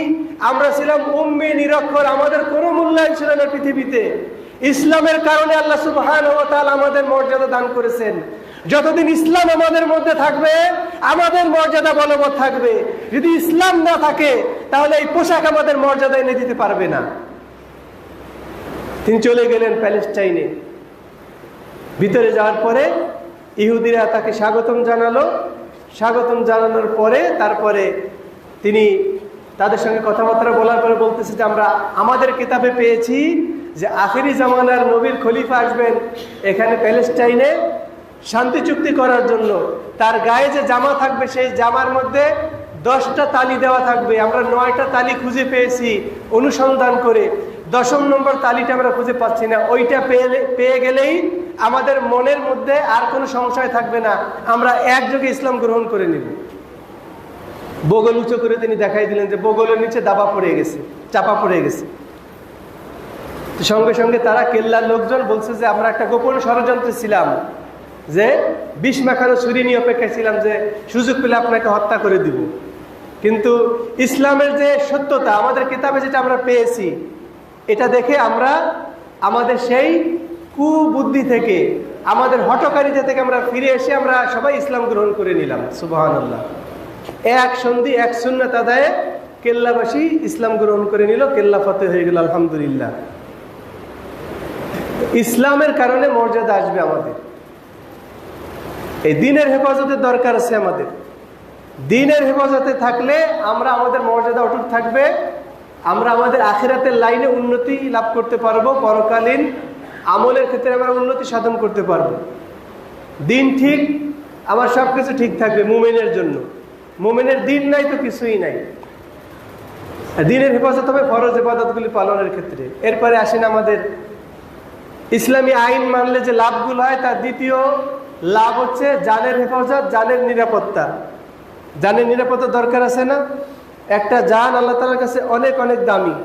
Speaker 1: আমরা ছিলাম উম্মি নিরক্ষর, আমাদের কোনো মূল্যায়ন ছিল না পৃথিবীতে। ইসলামের কারণে আল্লাহ সুবহানাহু ওয়া তাআলা আমাদের মর্যাদা দান করেছেন। যতদিন ইসলাম আমাদের মধ্যে থাকবে, আমাদের মর্যাদা বলবৎ থাকবে। যদি ইসলাম না থাকে, তাহলে এই পোশাক আমাদের মর্যাদা এনে দিতে পারবে না। তিনি চলে গেলেন প্যালেস্টাইনে। ভিতরে যাওয়ার পরে ইহুদিরা তাকে স্বাগতম জানালো। স্বাগতম জানানোর পরে তারপরে তিনি তাদের সঙ্গে কথাবার্তা বলার পরে বলতেছে যে আমরা আমাদের কিতাবে পেয়েছি যে আখিরি জামানার নবীর খলিফা আসবেন এখানে প্যালেস্টাইনে শান্তি চুক্তি করার জন্য। তার গায়ে যে জামা থাকবে, সেই জামার মধ্যে 10টা তালি দেওয়া থাকবে। আমরা 9টা তালি খুঁজে পেয়েছি অনুসন্ধান করে, 10ম নম্বর তালিটা আমরা খুঁজে পাচ্ছি না। ওইটা পেয়ে গেলেই আমাদের মনের মধ্যে আর কোনো সংশয় থাকবে না, আমরা একযোগে ইসলাম গ্রহণ করে নিব। বগল উঁচু করে তিনি দেখাই দিলেন যে বগলের নিচে দাবা পড়ে গেছে, চাপা পড়ে গেছে। সঙ্গে সঙ্গে তারা কেল্লার লোকজন বলছে যে আমরা একটা গোপন ষড়যন্ত্রে ছিলাম, যে বিষ মাখানো ছুরি নিয়ে অপেক্ষায় ছিলাম যে সুযোগ পেলে আপনাকে হত্যা করে দিব। কিন্তু ইসলামের যে সত্যতা, আমাদের কিতাবে যেটা আমরা পেয়েছি, এটা দেখে আমরা আমাদের সেই কুবুদ্ধি থেকে, আমাদের হঠকারিতা থেকে আমরা ফিরে এসে আমরা সবাই ইসলাম গ্রহণ করে নিলাম। সুবহানাল্লাহ। এক সন্ধি, এক সুন্নাত আদায়ে কেল্লাবাসী ইসলাম গ্রহণ করে নিল, কেল্লা ফতেহ হয়ে গেল। আলহামদুলিল্লাহ। ইসলামের কারণে মর্যাদা আসবে আমাদের। এই দিনের হেফাজতের দরকার আছে আমাদের। দিনের হেফাজতে থাকলে আমরা আমাদের মর্যাদা অটুট থাকবে, আমরা আমাদের আখিরাতের লাইনে উন্নতি লাভ করতে পারবো, পরকালীন আমলের ক্ষেত্রে আমরা উন্নতি সাধন করতে পারবো। দিন ঠিক, আমার সব কিছু ঠিক থাকবে মুমিনের জন্য। মুমিনের দিন নাই তো কিছুই নাই। দিনের হেফাজত হবে ফরজ ইবাদতগুলি পালনের ক্ষেত্রে। এরপরে আসেন আমাদের ইসলামী আইন মানলে যে লাভগুলো হয়, তার দ্বিতীয় লাভ হচ্ছে জানের হেফাজত, জানের নিরাপত্তা। জানের নিরাপত্তা দরকার আছে না? একটা জান আল্লাহ তাআলার কাছে অনেক অনেক দামি।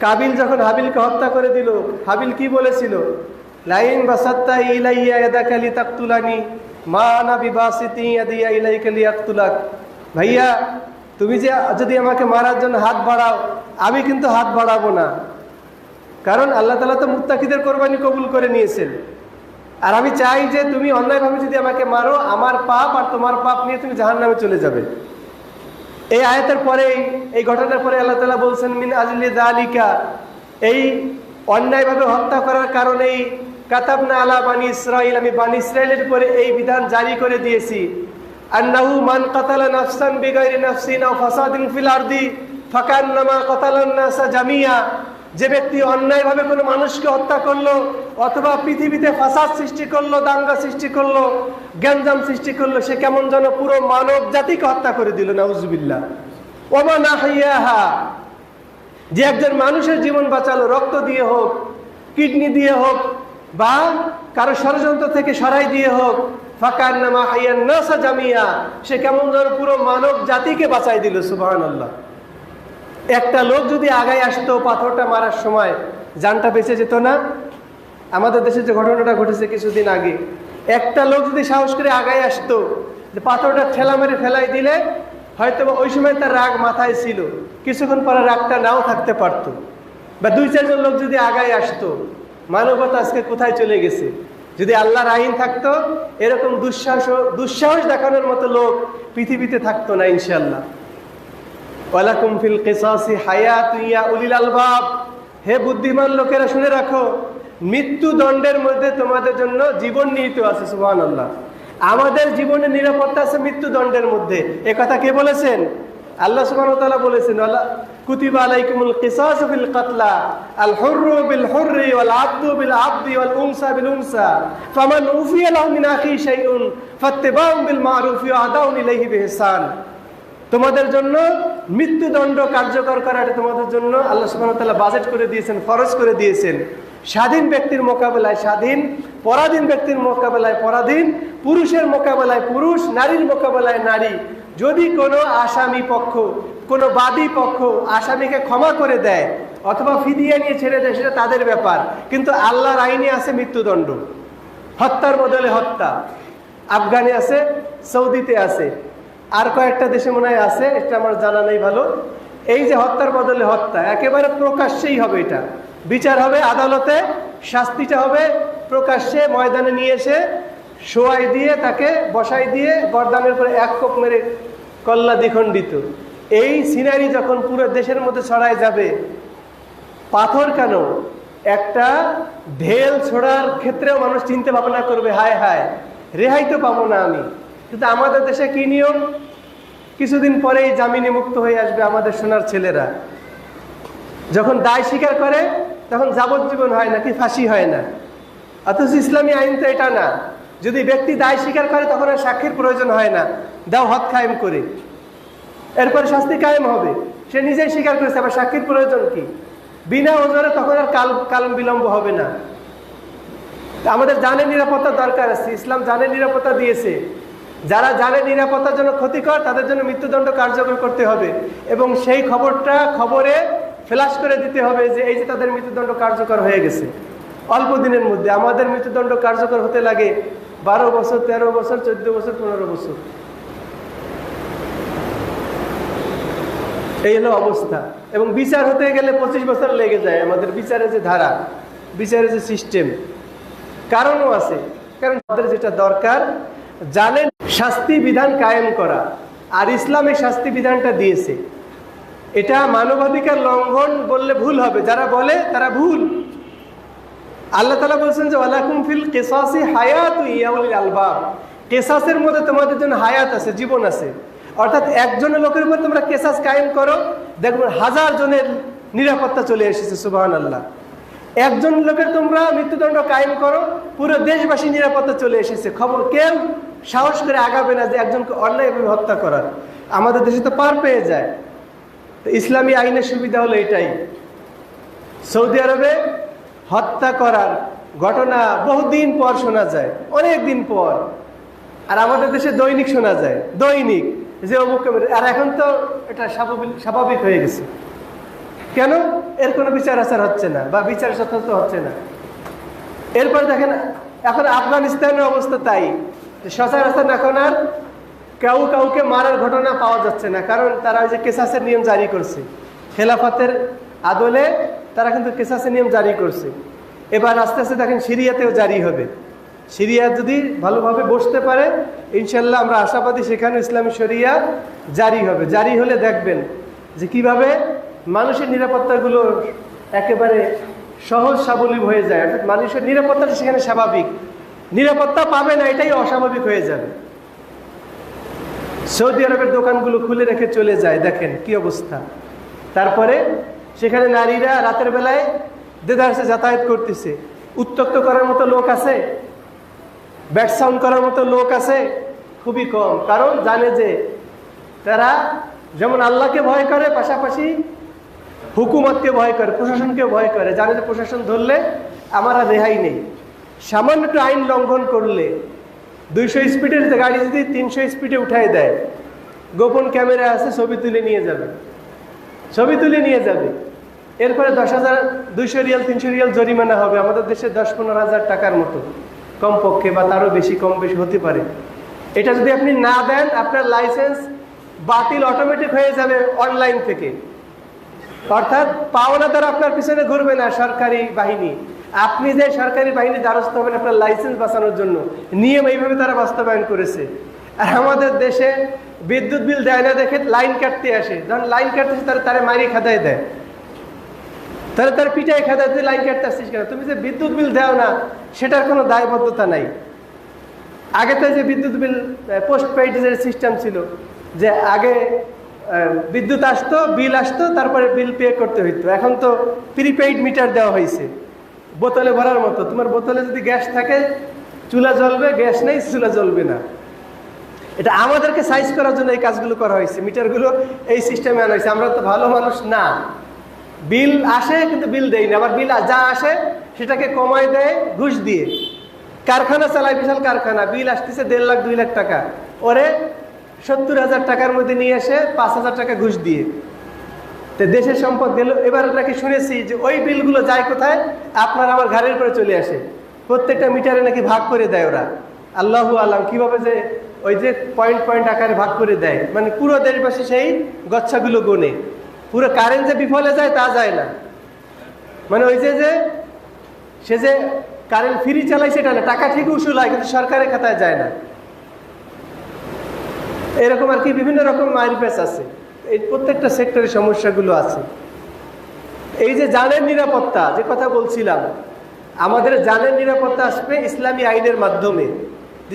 Speaker 1: কাবিল যখন হাবিলকে হত্যা করে দিল, হাবিল কি বলেছিল? লাইন বাসাত্তা ইলাইয়া ইয়াদাকা লিতাকতুলানি মা আনা বিবাসিতি ইয়াদিয়া ইলাইকা লিয়াকতুলাক। ভাইয়া, তুমি যে যদি আমাকে মারার জন্য হাত বাড়াও, আমি কিন্তু হাত বাড়াবো না, কারণ আল্লাহ তাআলা তো মুত্তাকিদের কোরবানি কবুল করে নিয়েছেন। আর আমি চাই যে তুমি অন্যায়ভাবে যদি আমাকে মারো, আমার পাপ আর তোমার পাপ নিয়ে তুমি জাহান্নামে চলে যাবে। এই আয়াতের পরে, এই ঘটনার পরে আল্লাহ তাআলা বলছেন মিন আজলি যালিকা, এই অন্যায়ভাবে হত্যা করার কারণেই কাতাবনা আলা বানি ইসরাইল, আমি বানি ইসরাইলের উপরে এই বিধান জারি করে দিয়েছি, আন্নাহু মান কাতালা নাফসান বিগাইরি নাফসিন আও ফাসাদিন ফিল আরদি ফাকান্নামা কাতালান নাসা জামিয়া। যে ব্যক্তি অন্যায়ভাবে কোনো মানুষকে হত্যা করলো অথবা পৃথিবীতে ফাসাদ সৃষ্টি করলো, দাঙ্গা সৃষ্টি করলো, গ্যাঞ্জাম সৃষ্টি করলো, সে কেমন যেন পুরো মানব জাতিকে হত্যা করে দিল। নাউজুবিল্লাহ। ওয়া মান আহইয়াহা, যে একজন মানুষের জীবন বাঁচালো, রক্ত দিয়ে হোক, কিডনি দিয়ে হোক, বা কারো ষড়যন্ত্র থেকে সরাই দিয়ে হোক, ফাকান্নামা আহইয়ান নাসা জামিয়া, সে কেমন যেন পুরো মানব জাতিকে বাঁচাই দিল। সুবহানাল্লাহ। একটা লোক যদি আগায় আসতো পাথরটা মারার সময়, জানটা বেঁচে যেত না? আমাদের দেশে যে ঘটনাটা ঘটেছে কিছুদিন আগে, একটা লোক যদি সাহস করে আগায় আসতো, যে পাথরটা ঠেলা মেরে ফেলাই দিলে হয়তো ওই সময় তার রাগ মাথায় ছিল, কিছুক্ষণ পরে রাগটা নাও থাকতে পারতো। বা দুই চারজন লোক যদি আগায় আসতো, মানবতা আজকে কোথায় চলে গেছে? যদি আল্লাহর আইন থাকতো, এরকম দুঃসাহস দেখানোর মতো লোক পৃথিবীতে থাকতো না ইনশাআল্লাহ। ওয়ালাকুম ফিল কিসাসি হায়াতুন ইয়া উলিল আলবাব, হে বুদ্ধিমান লোকেরা শুনে রাখো, মৃত্যুদণ্ডের মধ্যে তোমাদের জন্য জীবন নিহিত আছে। সুবহানাল্লাহ। আমাদের জীবনের নিরাপত্তা আছে মৃত্যুদণ্ডের মধ্যে। এ কথা কে বলেছেন? আল্লাহ সুবহানাহু ওয়া তাআলা বলেছেন, কুতিবা আলাইকুমুল কিসাসু ফিল কাতলা আল হুররু বিল হুররি ওয়াল আবদু বিল আবদি ওয়াল উনসা বিল উনসা ফামান উফিয়া লাহু মিন আখি শাইউন ফাত্তিবাউন বিল মারুফি ওয়া আদাউন ইলাইহি বিইহসান। তোমাদের জন্য মৃত্যুদণ্ড কার্যকর করা, এটা তোমাদের জন্য আল্লাহ সুবহানাহু ওয়া তাআলা বাজেট করে দিয়েছেন, ফরজ করে দিয়েছেন। স্বাধীন ব্যক্তির মোকাবেলায় স্বাধীন, পরাধীন ব্যক্তির মোকাবেলায় পরাধীন, পুরুষের মোকাবেলায় পুরুষ, নারীর মোকাবেলায় নারী। যদি কোনো আসামি পক্ষ, কোনো বাদী পক্ষ আসামিকে ক্ষমা করে দেয় অথবা ফিদিয়া নিয়ে ছেড়ে দেয়, সেটা তাদের ব্যাপার, কিন্তু আল্লাহর আইনে আছে মৃত্যুদণ্ড। হত্যার বদলে হত্যা। আফগানে আছে, সৌদিতে আছে, আর কয়েকটা দেশে মনে হয় আছে, এটা আমার জানা নেই ভালো। এই যে হত্যার বদলে হত্যা, একেবারে প্রকাশ্যেই হবে, এটা বিচার হবে আদালতে, শাস্তিটা হবে প্রকাশ্যে, ময়দানে নিয়ে এসে শোয়াই দিয়ে, তাকে বসাই দিয়ে গর্দানের করে এক কোপ মেরে কল্লা দ্বিখণ্ডিত। এই সিনারি যখন পুরো দেশের মধ্যে ছড়ায় যাবে, পাথর কেন, একটা ঢেল ছোড়ার ক্ষেত্রেও মানুষ চিন্তা ভাবনা করবে, হায় হায় রেহাই তো পাবো না আমি। কিন্তু আমাদের দেশে কি নিয়ম? কিছুদিন পরেই জামিনে মুক্ত হয়ে আসবে আমাদের সোনার ছেলেরা। যখন দায় স্বীকার করে তখন যাবজ্জীবন হয় নাকি ফাঁসি হয় না। অথচ ইসলামী আইন তো এটা না। যদি ব্যক্তি দায় স্বীকার করে তখন আর সাক্ষীর প্রয়োজন হয় না, দাও হদ কায়েম করে, এরপরে শাস্তি কায়েম হবে। সে নিজেই স্বীকার করেছে, আবার সাক্ষীর প্রয়োজন কি? বিনা ওজরে তখন আর কাল বিলম্ব হবে না। আমাদের জানের নিরাপত্তা দরকার আছে। ইসলাম জানের নিরাপত্তা দিয়েছে। যারা জানের নিরাপত্তার জন্য ক্ষতিকর, তাদের জন্য মৃত্যুদণ্ড কার্যকর করতে হবে, এবং সেই খবরটা খবরে ফ্ল্যাশ করে দিতে হবে যে এই যে তাদের মৃত্যুদণ্ড কার্যকর হয়ে গেছে। অল্প দিনের মধ্যে আমাদের মৃত্যুদণ্ড কার্যকর হতে লাগে 12 বছর, 13 বছর, 14 বছর, 15 বছর। এই হলো অবস্থা। এবং বিচার হতে গেলে 25 বছর লেগে যায়। আমাদের বিচারের যে ধারা, বিচারের যে সিস্টেম, কারণও আছে। কারণ তাদের যেটা দরকার, জানেন শাস্তি বিধান কায়েম করা, আর ইসলামে শাস্তি বিধানটা দিয়েছে। এটা মানবাধিকার লঙ্ঘন বললে ভুল হবে, যারা বলে তারা ভুল। আল্লাহ তাআলা বলছেন যে ওয়ালাকুম ফিল কিসাসি হায়াতুন ইয়া উলিল আলবাব, কেসাসের মধ্যে তোমাদের জন্য হায়াত আছে, জীবন আছে। অর্থাৎ একজনের লোকের উপর তোমরা কেসাস কায়েম করো, দেখবেন 1000 জনের নিরাপত্তা চলে এসেছে। সুবহানাল্লাহ। একজন লোকের তোমরা মৃত্যুদণ্ড কায়েম করো, পুরো দেশবাসী নিরাপত্তা চলে এসেছে। খবর কেউ সাহস করে আগাবে না যে একজনকে অন্যায়ভাবে হত্যা করার। আমাদের দেশে তো পার পেয়ে যায়। তো ইসলামী আইনের সুবিধা হলো এটাই। সৌদি আরবে হত্যা করার ঘটনা বহুদিন পর শোনা যায়, অনেক দিন পর। আর আমাদের দেশে দৈনিক শোনা যায়, দৈনিক যে অমুক। আর এখন তো এটা স্বাভাবিক হয়ে গেছে। কেন? এর কোনো বিচার আচার হচ্ছে না, বা বিচার সতর্ক হচ্ছে না। এরপর দেখেন এখন আফগানিস্তানের অবস্থা তাই, সচরাচর এখন আর কাউকে মারার ঘটনা পাওয়া যাচ্ছে না, কারণ তারা ওই যে কেসাসের নিয়ম জারি করছে। খেলাফতের আদলে তারা কিন্তু কেসাসের নিয়ম জারি করছে। এবার আস্তে আস্তে দেখেন সিরিয়াতেও জারি হবে। সিরিয়া যদি ভালোভাবে বসতে পারে, ইনশাল্লাহ আমরা আশাবাদী সেখানে ইসলামী শরিয়া জারি হবে। জারি হলে দেখবেন যে কিভাবে মানুষের নিরাপত্তাগুলো একেবারে সহজ সাবলীল হয়ে যায়। অর্থাৎ মানুষের নিরাপত্তাটা সেখানে স্বাভাবিক, নিরাপত্তা পাবে না এটাই অস্বাভাবিক হয়ে যাবে। সৌদি আরবের দোকানগুলো খুলে রেখে চলে যায়, দেখেন কি অবস্থা। তারপরে সেখানে নারীরা রাতের বেলায় দেদারসে যাতায়াত করতেছে। উত্তক্ত করার মতো লোক আছে? ব্যাট সাউন্ড করার মতো লোক আছে? খুবই কম। কারণ জানে যে তারা যেমন আল্লাহকে ভয় করে, পাশাপাশি হুকুমতকে ভয় করে, প্রশাসনকে ভয় করে। জানে যে প্রশাসন ধরলে আমার আর রেহাই নেই। সামান্য একটু আইন লঙ্ঘন করলে 200 স্পিডের গাড়ি যদি 300 স্পিডে উঠাই দেয়, গোপন ক্যামেরা আছে, ছবি তুলে নিয়ে যাবে, ছবি তুলে নিয়ে যাবে। এরপরে 200 রিয়াল 300 রিয়াল জরিমানা হবে। আমাদের দেশে 10-15 হাজার টাকার মতো কমপক্ষে, বা তারও বেশি, কম বেশি হতে পারে। এটা যদি আপনি না দেন, আপনার লাইসেন্স বাতিল অটোমেটিক হয়ে যাবে অনলাইন থেকে। অর্থাৎ পাওনাদার আপনার পিছনে ঘুরবে না সরকারি বাহিনী, আপনি যে সরকারি বাহিনী দ্বারস্থ হবেন আপনার লাইসেন্স বাঁচানোর জন্য। নিয়ম এইভাবে তারা বাস্তবায়ন করেছে। আর আমাদের দেশে বিদ্যুৎ বিল দেয় না দেখে লাইন কাটতে আসে, যখন লাইন কাটতেছে তারা মারি খাদায় দেয়, তার পিঠায় খাদায়, তুই লাইন কাটতে আসছিস কেন? তুমি যে বিদ্যুৎ বিল দাও না সেটার কোনো দায়বদ্ধতা নাই। আগে তো যে বিদ্যুৎ বিল পোস্ট পেইড যে সিস্টেম ছিল, যে আগে বিদ্যুৎ আসতো, বিল আসতো, তারপরে বিল পে করতে হইতো। এখন তো প্রিপেইড মিটার দেওয়া হয়েছে, বোতলে ভরার মতো। তোমার বোতলে যদি গ্যাস থাকে চুলা জ্বলবে, গ্যাস নেই চুলা জ্বলবে না। এটা আমাদেরকে সাইজ করার জন্য এই কাজগুলো করা হয়েছে, মিটারগুলো এই সিস্টেমে আনা হয়েছে। আমরা তো ভালো মানুষ না, বিল আসে কিন্তু বিল দেই না। আবার বিল যা আসে সেটাকে কমায় দেয় ঘুষ দিয়ে। কারখানা চালায়, বিশাল কারখানা, বিল আসতেছে 1.5 লাখ 2 লাখ টাকা, ওরে 70,000 টাকার মধ্যে নিয়ে এসে 5,000 টাকা ঘুষ দিয়ে। তো দেশের সম্পদ গেল। এবার নাকি শুনেছি যে ওই বিলগুলো যায় কোথায়? আপনার আমার ঘাড়ের করে চলে আসে। প্রত্যেকটা মিটারে নাকি ভাগ করে দেয় ওরা। আল্লাহু আলাম কিভাবে যে ওই যে পয়েন্ট পয়েন্ট আকারে ভাগ করে দেয়, মানে পুরো দেশবাসী সেই গচ্ছাগুলো গোনে। পুরো কারেন্ট যে বিফলে যায় তা যায় না। মানে ওই যে সে যে কারেন্ট ফ্রি চালায় সেটা না, টাকা ঠিক উসুল হয় কিন্তু সরকারের খাতায় যায় না। এরকম আর কি বিভিন্ন রকম মাইলপেস আছে। এই প্রত্যেকটা সেক্টরে সমস্যাগুলো আছে। এই যে জানের নিরাপত্তা যে কথা বলছিলাম, আমাদের জানের নিরাপত্তা আসবে ইসলামী আইনের মাধ্যমে।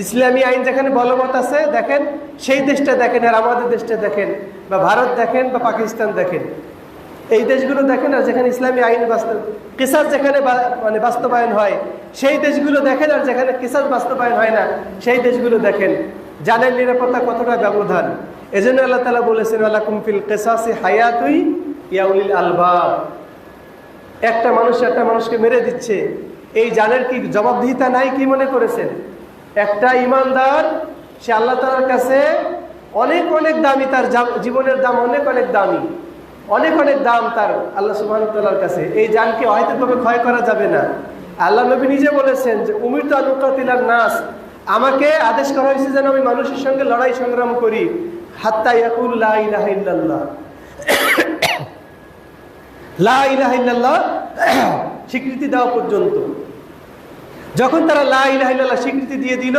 Speaker 1: ইসলামী আইন যেখানে বলবৎ আছে দেখেন, সেই দেশটা দেখেন, আর আমাদের দেশটা দেখেন, বা ভারত দেখেন, বা পাকিস্তান দেখেন, এই দেশগুলো দেখেন। আর যেখানে ইসলামী আইন কিসাস যেখানে মানে বাস্তবায়ন হয় সেই দেশগুলো দেখেন, আর যেখানে কিসাস বাস্তবায়ন হয় না সেই দেশগুলো দেখেন। জানের নিরাপত্তা কতটা ব্যবধান। এজন্য আল্লাহ তাআলা বলেছেন ওয়ালাকুম ফিল কিসাসি হায়াতুন ইয়া উলিল আলবাব। একটা মানুষ একটা মানুষকে মেরে দিচ্ছে, এই জানের কি জবাবদিহিতা নাই? কি মনে করেছেন? একটা ইমানদার সে আল্লাহ তাআলার কাছে অনেক অনেক দামি, তার জীবনের দাম অনেক অনেক দামি, অনেক অনেক দাম তার আল্লাহ সুবহানাহু ওয়া তাআলার কাছে। এই জানকে অহেতুকভাবে ক্ষয় করা যাবে না। আল্লাহ নবী নিজে বলেছেন যে উমিরতু আন উকাতিলান নাস, আমাকে আদেশ করা হয়েছে যেন আমি মানুষের সঙ্গে লড়াই সংগ্রাম করি, হাত্তা ইয়াকুল লা ইলাহা ইল্লাল্লাহ, লা ইলাহা ইল্লাল্লাহ স্বীকৃতি দেওয়া পর্যন্ত। যখন তারা লা ইলাহা ইল্লাল্লাহ স্বীকৃতি দিয়ে দিল,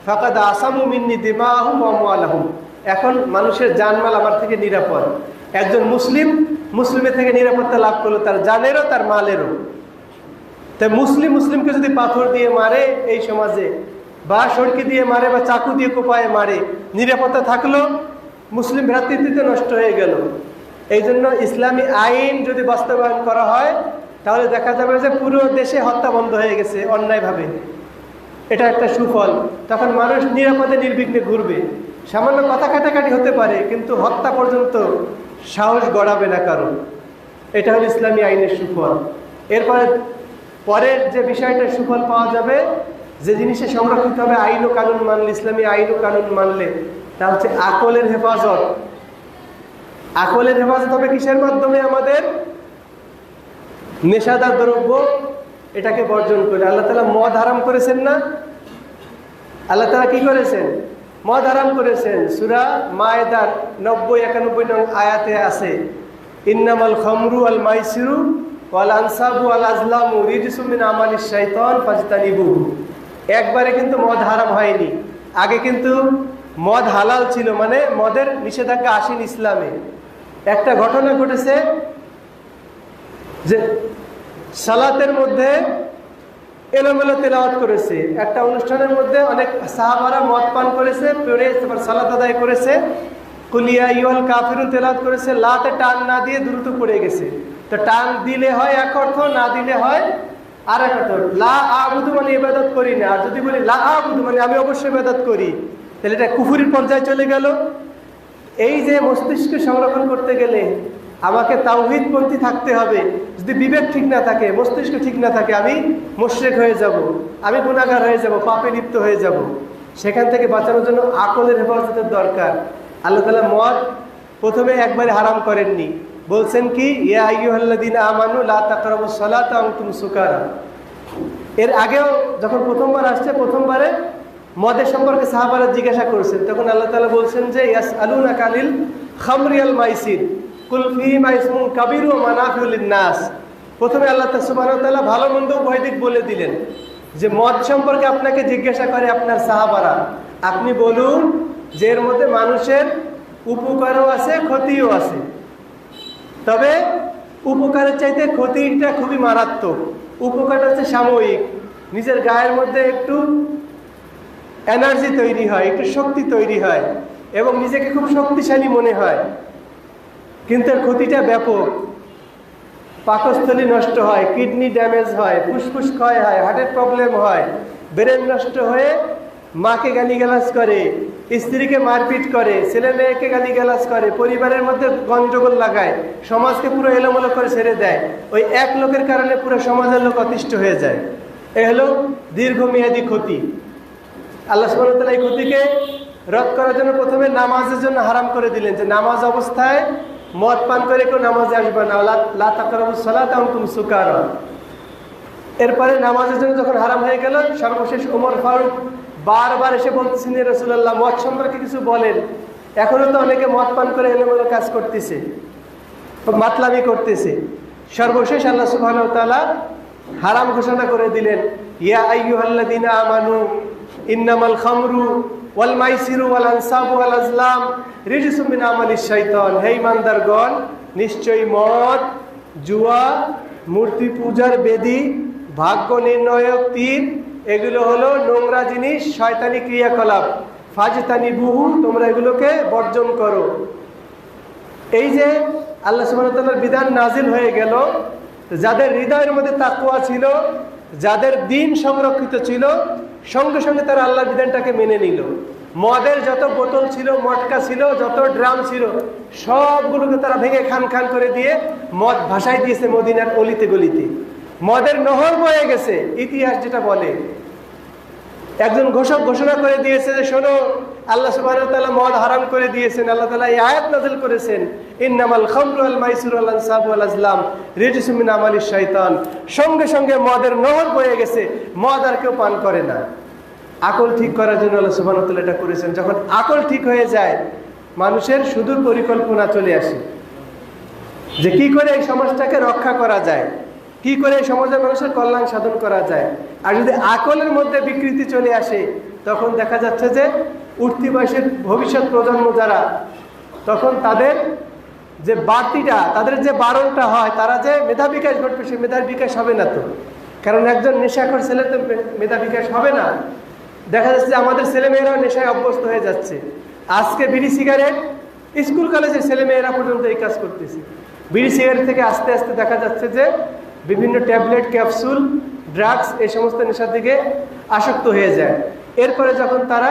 Speaker 1: ফাকাদ আসামু মিন্নি দিমাহুম ওয়া আমওয়ালাহুম, এখন মানুষের জানমাল আমার থেকে নিরাপদ। একজন মুসলিমের থেকে নিরাপত্তা লাভ করলো, তার জানেরও তার মালেরও। তাই মুসলিমকে যদি পাথর দিয়ে মারে এই সমাজে, বা সড়কি দিয়ে মারে, বা চাকু দিয়ে কোপায়ে মারে, নিরাপত্তা থাকলো? মুসলিম ভ্রাতৃত্ব নষ্ট হয়ে গেল। এই জন্য ইসলামী আইন যদি বাস্তবায়ন করা হয় তাহলে দেখা যাবে যে পুরো দেশে হত্যা বন্ধ হয়ে গেছে অন্যায়ভাবে। এটা একটা সুফল। তখন মানুষ নিরাপদে নির্বিঘ্নে ঘুরবে। সামান্য কথা কাটাকাটি হতে পারে, কিন্তু হত্যা পর্যন্ত সাহস গড়াবে না কারণ। এটা হল ইসলামী আইনের সুফল। এরপরে পরের যে বিষয়টা সুফল পাওয়া যাবে, যে জিনিসে সংরক্ষিত হবে আইন ও কানুন মানলে, ইসলামী আইন ও কানুন মানলে, তা হচ্ছে আকলের হেফাজত। আকলের হেফাজত হবে কিসের মাধ্যমে? আমাদের নেশাদার দ্রব্য এটাকে বর্জন করে। আল্লাহ তাআলা মদ হারাম করেছেন না? আল্লাহ তাআলা কি করেছেন? মদ হারাম করেছেন। সূরা মায়েদার 90-91 নং আয়াতে আছে, ইন্নামাল খামরু ওয়াল মাইসিরু ওয়াল আনসাবু ওয়াল আজলামু রিজসুম মিন আমালিশ শাইতান ফাজতানিবুহু। একবারে কিন্তু মদ হারাম হয়নি, আগে কিন্তু মদ হালাল ছিল, মানে মদের নিষেধাজ্ঞা আসেনি ইসলামে। একটা ঘটনা ঘটেছে যে সালাতের মধ্যে এলোমেলো তেলাওয়াত করেছে। একটা অনুষ্ঠানের মধ্যে অনেক সাহাবারা মদ পান করেছে, পরে সালাত আদায় করেছে, কুলিয়া ইউল কাফিরুন তেলাওয়াত করেছে, লাতে টান না দিয়ে দ্রুত পড়ে গেছে। তো টান দিলে হয় এক অর্থ, না দিলে হয় আর এক অর্থ। লা আবুদু মানে ইবাদত করি না, আর যদি বলি লা আবুদু মানে আমি অবশ্যই ইবাদত করি, তাহলে এটা কুফরির পর্যায়ে চলে গেল। এই যে মস্তিষ্ক সংরক্ষণ করতে গেলে আমাকে তাওহীদপন্থী থাকতে হবে। যদি বিবেক ঠিক না থাকে, মস্তিষ্ক ঠিক না থাকে, আমি মুশরিক হয়ে যাব, আমি গুনাহগার হয়ে যাব, পাপে লিপ্ত হয়ে যাব। সেখান থেকে বাঁচানোর জন্য আকলের হেফাজতের দরকার। আল্লাহ তাআলা মদ প্রথমে একবারে হারাম করেননি, বলছেন কি, ইয়া আইয়ুহাল্লাযীনা আমানু লা তাকরাবুস সালাতা ওয়া আনতুম সুকারা। এর আগেও যখন প্রথমবার আসছে, প্রথমবারে মদের সম্পর্কে সাহাবারা জিজ্ঞাসা করেছেন, তখন আল্লাহ তাআলা বলছেন যে ইয়াসআলুনাকা আনিল খামরি ওয়াল মাইসির কুল ফীহিমা ইসমুন কাবীরু ওয়া মানাফিউ লিন-নাস। প্রথমে আল্লাহ সুবহানাহু ওয়া তাআলা ভালো মন্দ উভয় দিক বলে দিলেন যে মদ সম্পর্কে আপনাকে জিজ্ঞাসা করে আপনার সাহাবারা, আপনি বলুন যে এর মধ্যে মানুষের উপকারও আছে, ক্ষতিও আছে। তবে উপকারের চাইতে ক্ষতিটা খুবই মারাত্মক। উপকারটা হচ্ছে সাময়িক, নিজের গায়ের মধ্যে একটু এনার্জি তৈরি হয়, একটু শক্তি তৈরি হয় এবং নিজেকে খুব শক্তিশালী মনে হয়। কিন্তু এর ক্ষতিটা ব্যাপক। পাকস্থলী নষ্ট হয়, কিডনি ড্যামেজ হয়, ফুসফুস ক্ষয় হয়, হার্টের প্রবলেম হয়, ব্রেন নষ্ট হয়ে মাকে গালিগালাজ করে, স্ত্রীকে মারপিট করে, ছেলে মেয়েকে গালিগালাজ করে, পরিবারের মধ্যে গন্ডগোল লাগায়, সমাজকে পুরো এলোমেলো করে ছেড়ে দেয়। ওই এক লোকের কারণে পুরো সমাজের লোক অতিষ্ঠ হয়ে যায়। এ হলো দীর্ঘমেয়াদী ক্ষতি। আল্লাহ সুবহানাহু ওয়া তাআলা এই ক্ষতিকে রদ করার জন্য প্রথমে নামাজের জন্য হারাম করে দিলেন, যে নামাজ অবস্থায় মদ পান করে কেউ নামাজে আসবে না, লা তাকরাবুস সালাতা ওয়া আনতুম সুকারা। এরপরে নামাজের জন্য যখন হারাম হয়ে গেল, সর্বশেষ ওমর ফারুক বারবার এসে বলতেছেন, ইয়া রাসূলুল্লাহ মদ সম্পর্কে কিছু বলেন। এখনো তো অনেকে মদ পান করে এলোমেলো কাজ করতেছে, মাতলামি করতেছে। সর্বশেষ আল্লাহ সুবহানাহু ওয়া তাআলা হারাম ঘোষণা করে দিলেন, ইয়া আইয়ুহাল্লাযীনা আমানু ইন্নামাল খামরু ওয়াল মাইসিরু ওয়াল আনসাবু ওয়াল আজলাম রিজসুম মিন আমালিশ শাইতান। হে ঈমানদারগণ, নিশ্চয়ই মদ, জুয়া, মূর্তি পূজার বেদী, ভাগ্য নির্ণয়ক তীর, এগুলো হলো নোংরা জিনিস, শয়তানি ক্রিয়াকলাপ। ফাজতানিবুহু, তোমরা এগুলোকে বর্জন করো। এই যে আল্লাহ সুবহানাহু ওয়া তাআলার বিধান নাজিল হয়ে গেল, যাদের হৃদয়ের মধ্যে তাকওয়া ছিল, যাদের দ্বীন সংরক্ষিত ছিল, সঙ্গে সঙ্গে তারা আল্লাহর বিধানটাকে মেনে নিল। মদের যত বোতল ছিল, মটকা ছিল, যত ড্রাম ছিল, সবগুলোকে তারা ভেঙে খান খান করে দিয়ে মদ ভাসাই দিয়েছে মদিনার অলিতে গলিতে। মদের নহর বয়ে গেছে, ইতিহাস যেটা বলে। একজন ঘোষক ঘোষণা করে দিয়েছে যে শোনো, আল্লাহ সুবহানাহু ওয়া তাআলা মদ হারাম করে দিয়েছেন। আল্লাহ তাআলা এই আয়াত নাযিল করেছেন, ইন্নামাল খামরু ওয়াল মাইসিরু ওয়াল আনসাবু ওয়াল আজলাম রিজসুম মিন আমালিশ শাইতান। সঙ্গে সঙ্গে মদের নহর বয়ে গেছে, মদ আর কেউ পান করে না। আকল ঠিক করার জন্য আল্লাহ সুবহানাহু ওয়া তাআলা এটা করেছেন। যখন আকল ঠিক হয়ে যায়, মানুষের সুদূর পরিকল্পনা চলে আসে যে কি করে এই সমাজটাকে রক্ষা করা যায়, কি করে এই সমাজের মানুষের কল্যাণ সাধন করা যায়। আর যদি আকলের মধ্যে বিকৃতি চলে আসে, তখন দেখা যাচ্ছে যে উঠতি বয়সের ভবিষ্যৎ প্রজন্ম যারা, তখন তাদের যে বাড়তিটা, তাদের যে বারণটা হয়, তারা যে মেধা বিকাশ ঘটবে, সে মেধার বিকাশ হবে না। তো কারণ একজন নেশাখোর ছেলে তো মেধা বিকাশ হবে না। দেখা যাচ্ছে যে আমাদের ছেলেমেয়েরাও নেশায় অভ্যস্ত হয়ে যাচ্ছে। আজকে বিড়ি সিগারেট স্কুল কলেজের ছেলেমেয়েরা পর্যন্ত এই কাজ করতেছে। বিড়ি সিগারেট থেকে আস্তে আস্তে দেখা যাচ্ছে যে বিভিন্ন ট্যাবলেট, ক্যাপসুল, ড্রাগস এই সমস্ত নেশার দিকে আসক্ত হয়ে যায়। এরপরে যখন তারা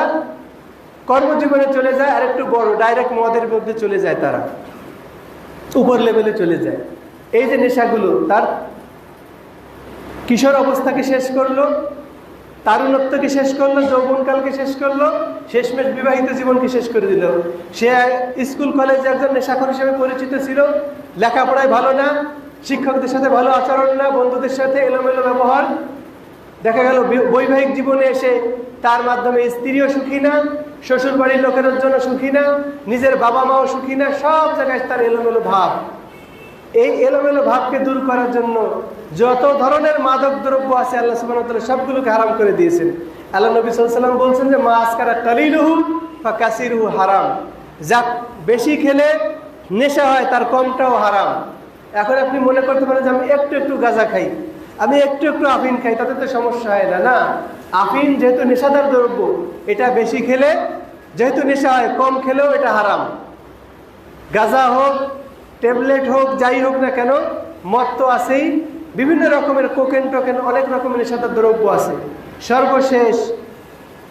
Speaker 1: কর্মজীবনে চলে যায় আর একটু বড় ডাইরেক্ট মদের মধ্যে চলে যায়, তারা উপর লেভেলে চলে যায়। এই যে নেশাগুলো তার কিশোর অবস্থাকে শেষ করলো, তারুণত্বকে শেষ করলো, যৌবনকালকে শেষ করলো, শেষমেশ বিবাহিত জীবনকে শেষ করে দিল। সে স্কুল কলেজে একজন নেশাখোর হিসেবে পরিচিত ছিল, লেখাপড়ায় ভালো না, শিক্ষকদের সাথে ভালো আচরণ না, বন্ধুদের সাথে এলোমেলো ব্যবহার। দেখা গেল বৈবাহিক জীবনে এসে তার মাধ্যমে স্ত্রীও সুখী না, শ্বশুর বাড়ির লোকের জন্য সুখী না, নিজের বাবা মাও সুখী না, সব জায়গায় তার এলোমেলো ভাব। এই এলোমেলো ভাবকে দূর করার জন্য যত ধরনের মাদক দ্রব্য আছে আল্লাহ সুবহানাহু ওয়া তাআলা সবগুলোকে হারাম করে দিয়েছেন। আল্লাহ নবী সাল্লাল্লাহু আলাইহি ওয়াসাল্লাম বলছেন যে মা আসকারা কালিলুহু ফাকাসিরুহু হারাম, যা বেশি খেলে নেশা হয় তার কমটাও হারাম। এখন আপনি মনে করতে পারেন যে আমি একটু একটু গাঁজা খাই, আমি একটু একটু আফিন খাই, তাতে তো সমস্যা হয় না। না, আফিন যেহেতু নেশাদার দ্রব্য, এটা বেশি খেলে যেহেতু নেশা হয়, কম খেলেও এটা হারাম। গাঁজা হোক, ট্যাবলেট হোক, যাই হোক না কেন, মদ তো আছেই, বিভিন্ন রকমের কোকেন টোকেন, অনেক রকমের নেশাদার দ্রব্য আছে। সর্বশেষ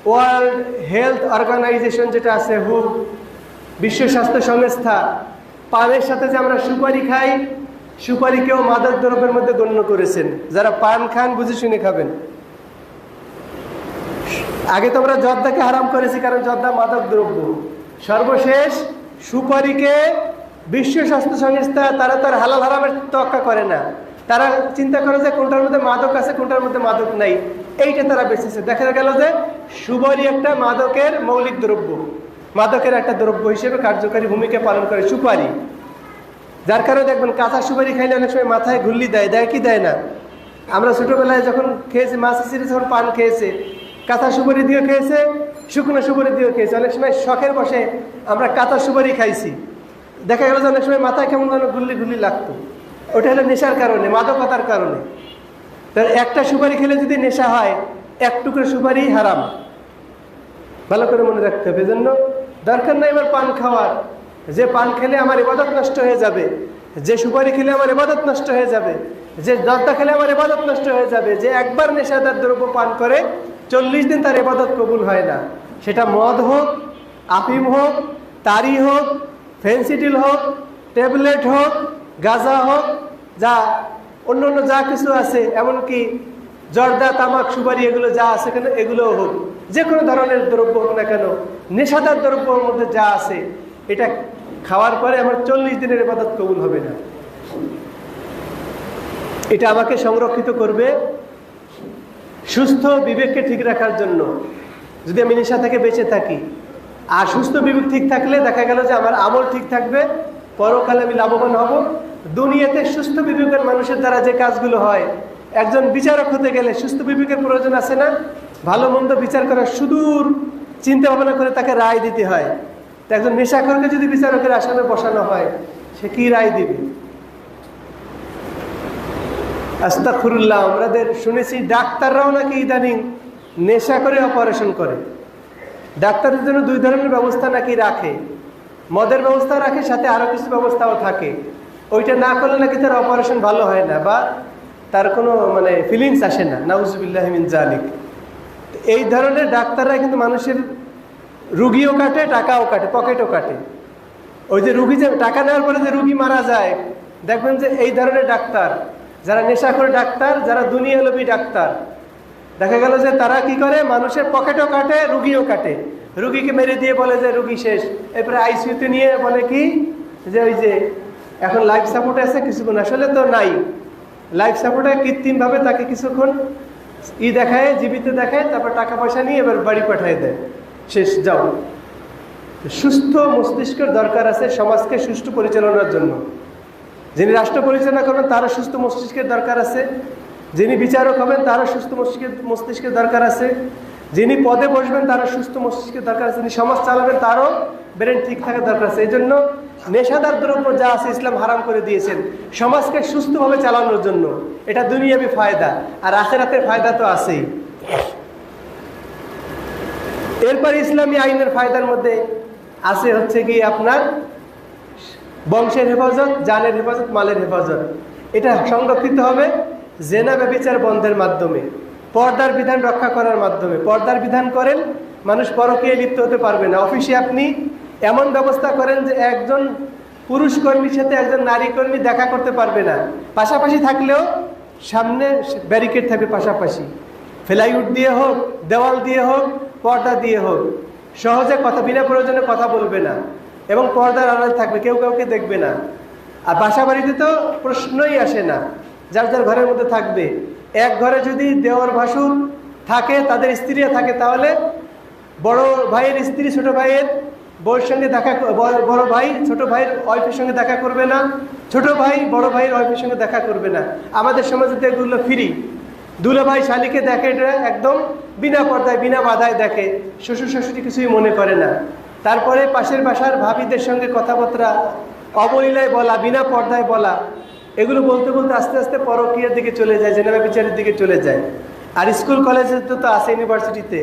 Speaker 1: ওয়ার্ল্ড হেলথ অর্গানাইজেশন যেটা আছে, হু, বিশ্ব স্বাস্থ্য সংস্থা, পানের সাথে যে আমরা সুপারি খাই, সুপারিকেও মাদক দ্রব্যের মধ্যে গণ্য করেছেন। যারা পান খান বুঝে শুনে খাবেন। আগে তো আমরা জর্দাকে হারাম করেছি কারণ জর্দা মাদক দ্রব্য। সর্বশেষ সুপারিকে বিশ্ব স্বাস্থ্য সংস্থা তারা তার হালাল হারামের তোয়াক্কা করে না, তারা চিন্তা করে যে কোনটার মধ্যে মাদক আছে কোনটার মধ্যে মাদক নাই, এইটা তারা বেঁচেছে। দেখা গেল যে সুপারি একটা মাদকের মৌলিক দ্রব্য, মাদকের একটা দ্রব্য হিসেবে কার্যকারী ভূমিকা পালন করে সুপারি। যার কারণে দেখবেন কাঁচা সুপারি খাইলে অনেক সময় মাথায় ঘুরলি দেয়, দেয় কি দেয় না? আমরা ছোটবেলায় যখন খেয়েছি, মাছ সিরিজ যখন পান খেয়েছে, কাঁচা সুপারি দিয়েও খেয়েছে, শুকনো সুপারি দিয়েও খেয়েছে। অনেক সময় শখের বসে আমরা কাঁচা সুপারি খাইছি, দেখা গেল যে অনেক সময় মাথায় কেমন যেন ঘুরলি ঘুরলি লাগতো। ওটা হলো নেশার কারণে, মাদকতার কারণে। তার একটা সুপারি খেলে যদি নেশা হয়, এক টুকরো সুপারি হারাম, ভালো করে মনে রাখতে হবে। এজন্য দরকার নাই এবার পান খাওয়ার, যে পান খেলে আমার ইবাদত নষ্ট হয়ে যাবে, যে সুপারি খেলে আমার ইবাদত নষ্ট হয়ে যাবে, যে জর্দা খেলে আমার ইবাদত নষ্ট হয়ে যাবে। যে একবার নেশাদার দ্রব্য পান করে 40 দিন তার ইবাদত কবুল হয় না, সেটা মদ হোক, আফিম হোক, তারি হোক, ফেন্সিডিল হোক, ট্যাবলেট হোক, গাঁজা হোক, যা অন্য অন্য যা কিছু আছে, এমনকি জর্দা, তামাক, সুপারি, এগুলো যা আছে কেন, এগুলোও হোক, যে কোনো ধরনের দ্রব্য হোক না কেন, নেশাদার দ্রব্যের মধ্যে যা আছে, এটা খাওয়ার পরে আমার 40 দিনের ইবাদত কবুল হবে না। এটা আমাকে সংরক্ষিত করবে সুস্থ বিবেককে ঠিক রাখার জন্য। যদি আমি নেশা থেকে বেঁচে থাকি, আর সুস্থ বিবেক ঠিক থাকলে দেখা গেল যে আমার আমল ঠিক থাকবে, পরকালে আমি লাভবান হব। দুনিয়াতে সুস্থ বিবেকের মানুষের দ্বারা যে কাজগুলো হয়, একজন বিচারক হতে গেলে সুস্থ বিবেকের প্রয়োজন আছে না? ভালো মন্দ বিচার করার সুদূর চিন্তা ভাবনা করে তাকে রায় দিতে হয়। তো একজন নেশাখোরকে যদি বিচারকের আসনে বসানো হয়, সে কি রায় দিবে? আস্তাগফিরুল্লাহ, আমাদের শুনেছি ডাক্তাররাও নাকি ইদানিং নেশা করে অপারেশন করে। ডাক্তারের জন্য 2 ধরনের ব্যবস্থা নাকি রাখে, মদের ব্যবস্থা রাখে, সাথে আরো কিছু ব্যবস্থাও থাকে। ওইটা না করলে নাকি তার অপারেশন ভালো হয় না, বা তার কোনো ফিলিংস আসে না। নাউজুবিল্লাহি মিন যালিক। এই ধরনের ডাক্তাররা কিন্তু মানুষের রুগীও কাটে, টাকাও কাটে, পকেটও কাটে। ওই যে রুগী, যে টাকা নেওয়ার পরে যে রুগী মারা যায়, দেখবেন যে এই ধরনের ডাক্তার, যারা নেশাখোর ডাক্তার, যারা দুনিয়ালোভী ডাক্তার, দেখা গেল যে তারা কি করে, মানুষের পকেটও কাটে, রুগীও কাটে। রুগীকে মেরে দিয়ে বলে যে রুগী শেষ, এরপরে আইসিইউতে নিয়ে বলে কি যে ওই যে এখন লাইফ সাপোর্টে আছে কিছুক্ষণ, আসলে তো নাই। লাইফ সাপোর্টে কৃত্রিমভাবে তাকে কিছুক্ষণ দেখায়, জীবিত দেখায়, তারপর টাকা পয়সা নিয়ে এবার বাড়ি পাঠিয়ে দেয়, শেষ, যাও। সুস্থ মস্তিষ্কের দরকার আছে সমাজকে সুষ্ঠু পরিচালনার জন্য। যিনি রাষ্ট্র পরিচালনা করবেন তারও সুস্থ মস্তিষ্কের দরকার আছে, যিনি বিচারক হবেন তারও সুস্থ মস্তিষ্কের দরকার আছে, যিনি পদে বসবেন তারও সুস্থ মস্তিষ্কের দরকার আছে, যিনি সমাজ চালাবেন তারও ব্রেন ঠিক থাকার দরকার আছে। এই জন্য নেশাদার দ্রব্য যা আছে ইসলাম হারাম করে দিয়েছেন সমাজকে সুস্থভাবে চালানোর জন্য। এটা দুনিয়াবি ফায়দা, আর আখিরাতের ফায়দা তো আছেই। এরপর ইসলামী আইনের ফায়দার মধ্যে আছে হচ্ছে কি আপনার বংশের হেফাজত, জানের হেফাজত, মালের হেফাজত। এটা সংরক্ষিত হবে জেনা ব্যভিচার বন্ধের মাধ্যমে, পর্দার বিধান রক্ষা করার মাধ্যমে। পর্দার বিধান করেন, মানুষ পরকীয়ায় লিপ্ত হতে পারবে না। অফিসে আপনি এমন ব্যবস্থা করেন যে একজন পুরুষ কর্মীর সাথে একজন নারী কর্মী দেখা করতে পারবে না, পাশাপাশি থাকলেও সামনে ব্যারিকেড থাকবে পাশাপাশি, ফ্লাইউড দিয়ে হোক, দেওয়াল দিয়ে হোক, পর্দা দিয়ে হোক, সহজে কথা বিনা প্রয়োজনে কথা বলবে না এবং পর্দার আড়ালে থাকবে, কেউ কাউকে দেখবে না। আর বাসা বাড়িতে তো প্রশ্নই আসে না, যার যার ঘরের মধ্যে থাকবে। এক ঘরে যদি দেওর ভাসুর থাকে, তাদের স্ত্রীরা থাকে, তাহলে বড় ভাইয়ের স্ত্রী ছোট ভাইয়ের বউয়ের সঙ্গে দেখা, বড় ভাই ছোট ভাইয়ের ওয়াইফের সঙ্গে দেখা করবে না, ছোট ভাই বড় ভাইয়ের ওয়াইফের সঙ্গে দেখা করবে না। আমাদের সমাজে তো এগুলো ফ্রি। দুলা ভাই শালিকে দেখে, এটা একদম বিনা পর্দায় বিনা বাধায় দেখে, শ্বশুর শাশুড়ি কিছুই মনে করে না। তারপরে পাশের বাসার ভাবিদের সঙ্গে কথাবার্তা অবলীলায় বলা, বিনা পর্দায় বলা, এগুলো বলতে বলতে আস্তে আস্তে পরকীয়ার দিকে চলে যায়, জেনা ব্যভিচারের দিকে চলে যায়। আর স্কুল কলেজে তো আছে, ইউনিভার্সিটিতে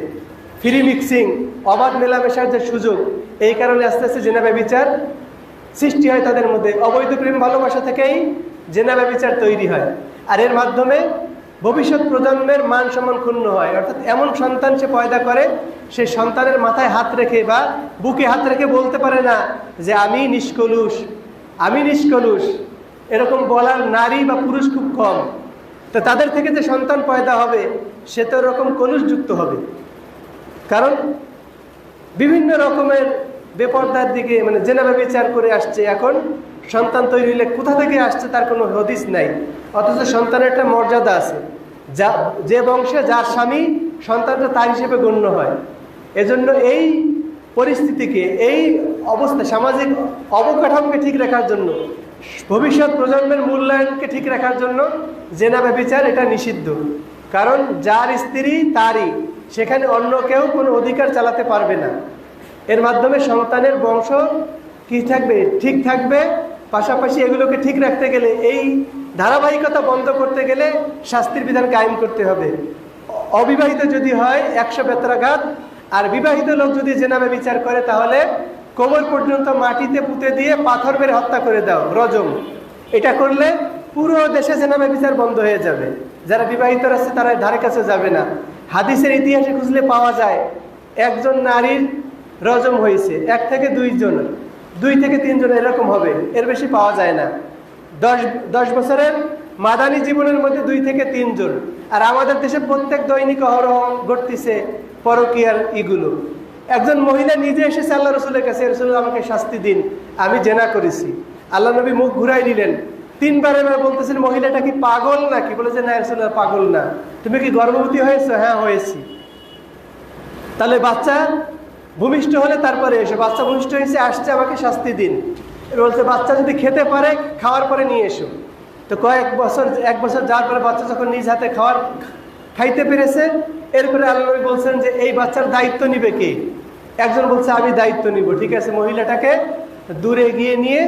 Speaker 1: ফ্রি মিক্সিং, অবাধ মেলামেশার যে সুযোগ, এই কারণে আস্তে আস্তে জেনা ব্যভিচার সৃষ্টি হয় তাদের মধ্যে। অবৈধ প্রেম ভালোবাসা থেকেই জেনা ব্যভিচার তৈরি হয়। আর এর মাধ্যমে ভবিষ্যৎ প্রজন্মের মান সম্মান ক্ষুণ্ণ হয়। অর্থাৎ এমন সন্তান সে পয়দা করে, সে সন্তানের মাথায় হাত রেখে বা বুকে হাত রেখে বলতে পারে না যে আমি নিষ্কলুষ, আমি নিষ্কলুষ। এরকম বলার নারী বা পুরুষ খুব কম। তো তাদের থেকে যে সন্তান পয়দা হবে সে তো এরকম কলুষযুক্ত হবে। কারণ বিভিন্ন রকমের বেপর্দার দিকে মানে জেনা ব্যভিচার করে আসছে। এখন সন্তান তৈরি হলে কোথা থেকে আসছে তার কোনো হদিস নাই, অথচ সন্তানের একটা মর্যাদা আছে। যে বংশে যার স্বামী, সন্তানটা তার হিসেবে গণ্য হয়। এজন্য এই পরিস্থিতিকে, এই অবস্থা, সামাজিক অবকাঠামোকে ঠিক রাখার জন্য, ভবিষ্যৎ প্রজন্মের মূল্যায়নকে ঠিক রাখার জন্য জেনা ব্যভিচার এটা নিষিদ্ধ। কারণ যার স্ত্রী তারই, সেখানে অন্য কেউ কোনো অধিকার চালাতে পারবে না। এর মাধ্যমে সন্তানের বংশ কি থাকবে, ঠিক থাকবে। পাশাপাশি এগুলোকে ঠিক রাখতে গেলে, এই ধারাবাহিকতা বন্ধ করতে গেলে শাস্তির বিধান কায়েম করতে হবে। অবিবাহিত যদি হয় 100 বেত্রাঘাত, আর বিবাহিত লোক যদি জেনা ব্যভিচার করে তাহলে কোমর পর্যন্ত মাটিতে পুঁতে দিয়ে পাথর মেরে হত্যা করে দাও, রজম। এটা করলে পুরো দেশে জেনা ব্যভিচার বন্ধ হয়ে যাবে। যারা বিবাহিত আছে তারা ধারে কাছে যাবে না। হাদিসের ইতিহাসে খুঁজলে পাওয়া যায় একজন নারীর রজম হয়েছে 1 থেকে 2 জন, 2 থেকে 3 জন এরকম হবে, এর বেশি পাওয়া যায় না। 10 বছরের মাদানী জীবনের মধ্যে 2 থেকে 3 জন। আর আমাদের দেশে প্রত্যেক দৈনিক অহরহ ঘটতেছে পরকীয়ার ইগুলো। একজন মহিলা নিজে এসেছে আল্লাহ রসুলের কাছে, রসুল আমাকে শাস্তি দিন, আমি জেনা করেছি। আল্লাহ নবী মুখ ঘুরাই নিলেন, 3 বার এবার বলতেছেন মহিলাটা কি পাগল নাকি? বলে যে না রসুল, পাগল না। তুমি কি গর্ভবতী হয়েছো? হ্যাঁ হয়েছি। তাহলে বাচ্চা ভূমিষ্ঠ হলে তারপরে এসো, বাচ্চা ভূমিষ্ঠ হয়েছে, আসছে, আমাকে শাস্তি দিন। বলছে বাচ্চা যদি খেতে পারে খাওয়ার পরে নিয়ে এসো। তো এক বছর যাওয়ার পরে বাচ্চা যখন নিজ হাতে খাইতে পেরেছে, এরপরে আল্লাহ নবী বলছেন যে এই বাচ্চার দায়িত্ব নিবে কে? একজন বলছে আমি দায়িত্ব নিব। ঠিক আছে, মহিলাটাকে দূরে গিয়ে নিয়ে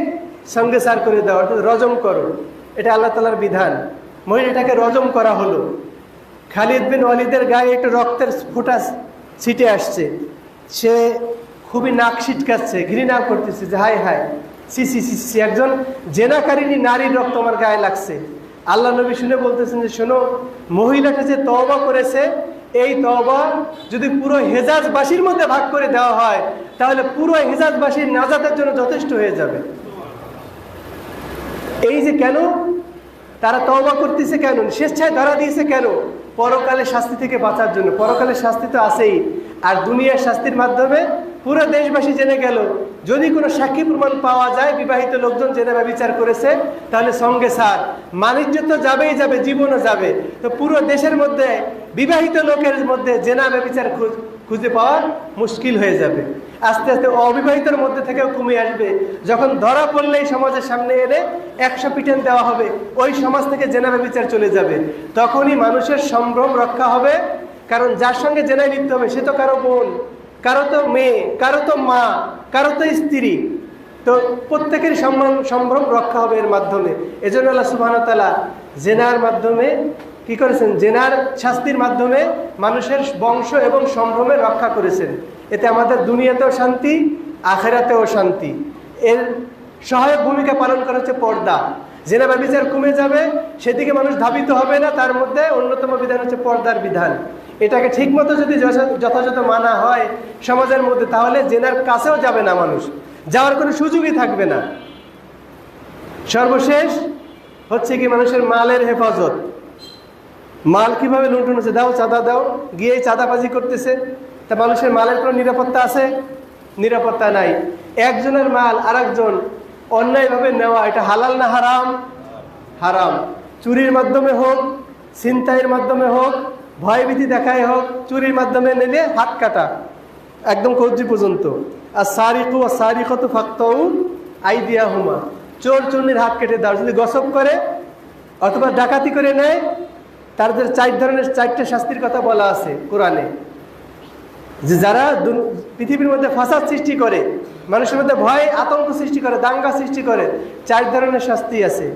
Speaker 1: সঙ্গে সার করে দাও, অর্থাৎ রজম করো। এটা আল্লাহ তাআলার বিধান। মহিলাটাকে রজম করা হলো। খালিদ বিন ওয়ালিদের গায়ে একটু রক্তের ফোঁটা ছিটে আসছে, সে খুবই নাক ছিটকাচ্ছে, ঘৃণা করতেছে যে হায় হায়, সি সি সি সি, একজন জেনাকারিনী নারীর রক্ত আমার গায়ে লাগছে। আল্লাহ নবী শুনে বলতেছেন যে শোনো, মহিলাটা যে তওবা করেছে, এই তওবা যদি পুরো হেজাজবাসীর মধ্যে ভাগ করে দেওয়া হয় তাহলে পুরো হেজাজবাসীর নাজাতের জন্য যথেষ্ট হয়ে যাবে। এই যে কেন তারা তওবা করতেছে, কেন স্বেচ্ছায় ধরা দিয়েছে, কেন? পরকালের শাস্তি থেকে বাঁচার জন্য। পরকালের শাস্তি তো আছেই, আর দুনিয়ার শাস্তির মাধ্যমে পুরো দেশবাসী জেনে গেল, যদি কোনো সাক্ষী প্রমাণ পাওয়া যায় বিবাহিত লোকজন জেনা ব্যভিচার করেছে, তাহলে সঙ্গে সার, বাণিজ্য তো যাবেই যাবে, জীবনও যাবে। তো পুরো দেশের মধ্যে বিবাহিত লোকের মধ্যে জেনা ব্যভিচার খুঁজে পাওয়া মুশকিল হয়ে যাবে। আস্তে আস্তে অবিবাহিতের মধ্যে থেকেও কমে আসবে। যখন ধরা পড়লেই সমাজের সামনে এনে 100 পিটান দেওয়া হবে, ওই সমাজ থেকে জেনা ব্যভিচার চলে যাবে। তখনই মানুষের সম্ভ্রম রক্ষা হবে। কারণ যার সঙ্গে জেনায় লিপ্ত হবে সে তো কারো বোন, কারো তো মেয়ে, কারো তো মা, কারো তো স্ত্রী। তো প্রত্যেকের সম্ভ্রম রক্ষা হবে এর মাধ্যমে। এজন্য আল্লাহ সুবহানাহু ওয়া তাআলা জেনার মাধ্যমে কি করেছেন, জেনার শাস্তির মাধ্যমে মানুষের বংশ এবং সম্ভ্রমের রক্ষা করেছেন। এতে আমাদের দুনিয়াতেও শান্তি, আখেরাতেও শান্তি। এর সহায়ক ভূমিকা পালন করা হচ্ছে পর্দা। জেনা ব্যভিচার কমে যাবে, সেদিকে মানুষ ধাবিত হবে না। তার মধ্যে অন্যতম বিধান হচ্ছে পর্দার বিধান। এটাকে ঠিকমতো যদি যথাযথ মানা হয় সমাজের মধ্যে, তাহলে জেনার কাছেও যাবে না মানুষ, যাওয়ার কোনো সুযোগই থাকবে না। সর্বশেষ হচ্ছে কি মানুষের মালের হেফাজত। মাল কিভাবে লুণ্ঠন হচ্ছে, দাও চাঁদা দাও, গিয়েই চাঁদাবাজি করতেছে। তা মানুষের মালের কোনো নিরাপত্তা আছে? নিরাপত্তা নাই। একজনের মাল আরেকজন অন্যায়ভাবে নেওয়া, এটা হালাল না হারাম? হারাম। চুরির মাধ্যমে হোক, ছিনতাইয়ের মাধ্যমে হোক, ভয়ভীতি দেখায় হোক, চুরির মাধ্যমে নিলে হাত কাটা একদম কবজি পর্যন্ত। আর সারিকু আর সারিকতু ফাক্তাউ আইদিয়াহুমা, চোর চুরির হাত কেটে দাও। যদি গসব করে অথবা ডাকাতি করে নেয়, তাদের 4 ধরনের 4টা শাস্তির কথা বলা আছে কোরআনে। যে যারা পৃথিবীর মধ্যে ফাসাদ সৃষ্টি করে, মানুষের মধ্যে ভয় আতঙ্ক সৃষ্টি করে, দাঙ্গা সৃষ্টি করে, 4 ধরনের শাস্তি আছে।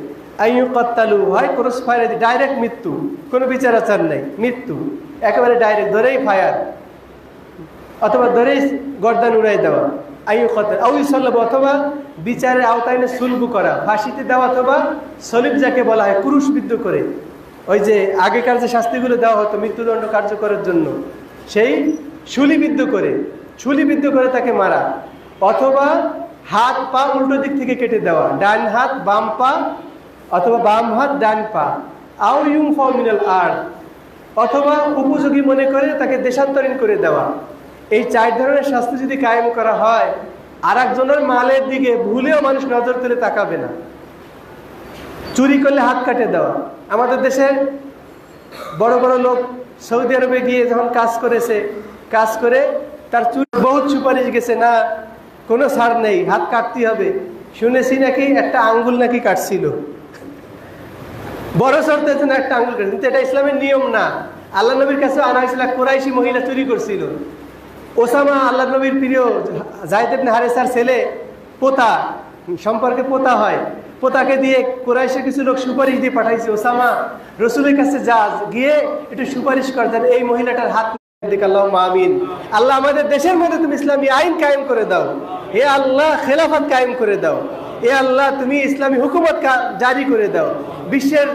Speaker 1: আইয়ুকাত্তালু, হয় ক্রস ফায়ার, ডাইরেক্ট মৃত্যু, কোনো বিচার আচার নেই, মৃত্যু একেবারে ডাইরেক্ট, ধরেই ফায়ার, অথবা ধরেই গর্দান উড়াই দেওয়া। আইয়ুকাত্তাল আও ইউসাল্লাব, অথবা বিচারের আওতায় এনে সুলবু করা, ফাঁসিতে দেওয়া, অথবা সলিব যাকে বলা হয় ক্রুশবিদ্ধ করে। ওই যে আগেকার যে শাস্তিগুলো দেওয়া হতো মৃত্যুদণ্ড কার্যকরের জন্য, সেই শুলিবিদ্ধ করে তাকে মারা, অথবা হাত পা উল্টো দিক থেকে কেটে দেওয়া, ডান হাত বাম পা, অথবা বাম হাত ডান পা। আও ইউনফাউ মিনাল আরদ, অথবা উপযোগী মনে করে তাকে দেশান্তরীণ করে দেওয়া। এই 4 ধরনের শাস্তি যদি কায়েম করা হয়, আর একজনের মালের দিকে ভুলেও মানুষ নজর তুলে তাকাবে না। চুরি করলে হাত কাটে দেওয়া। আমাদের দেশের বড় বড় লোক সৌদি আরবে গিয়ে যখন কাজ করে তার চুরি বহুত সুপারিশ গেছে, না কোনো ছাড় নেই, হাত কাটতে হবে। শুনেছি নাকি একটা আঙ্গুল নাকি কাটছিল, বড় শর্তের জন্য একটা আঙ্গুল কাটছে, কিন্তু এটা ইসলামের নিয়ম না। আল্লাহ নবীর কাছে আনা হয়েছিল, কুরাইশি মহিলা চুরি করছিল। ওসামা আল্লাহ নবীর প্রিয় যায়েদ ইবনে হারেসার ছেলে, পোতা সম্পর্কে পোতা হয়, পোতাকে দিয়ে কুরাইশের কিছু লোক সুপারিশ দিয়ে পাঠাইছে, ওসামা রসুলের কাছে যা, গিয়ে একটু সুপারিশ করতেন এই মহিলাটার হাত। আমিন। আল্লাহ আমাদের দেশের মধ্যে তুমি ইসলামী আইন কায়েম করে দাও, হে আল্লাহ খেলাফত কায়েম করে দাও, হে আল্লাহ তুমি ইসলামী হুকুমত জারি করে দাও। বিশ্বের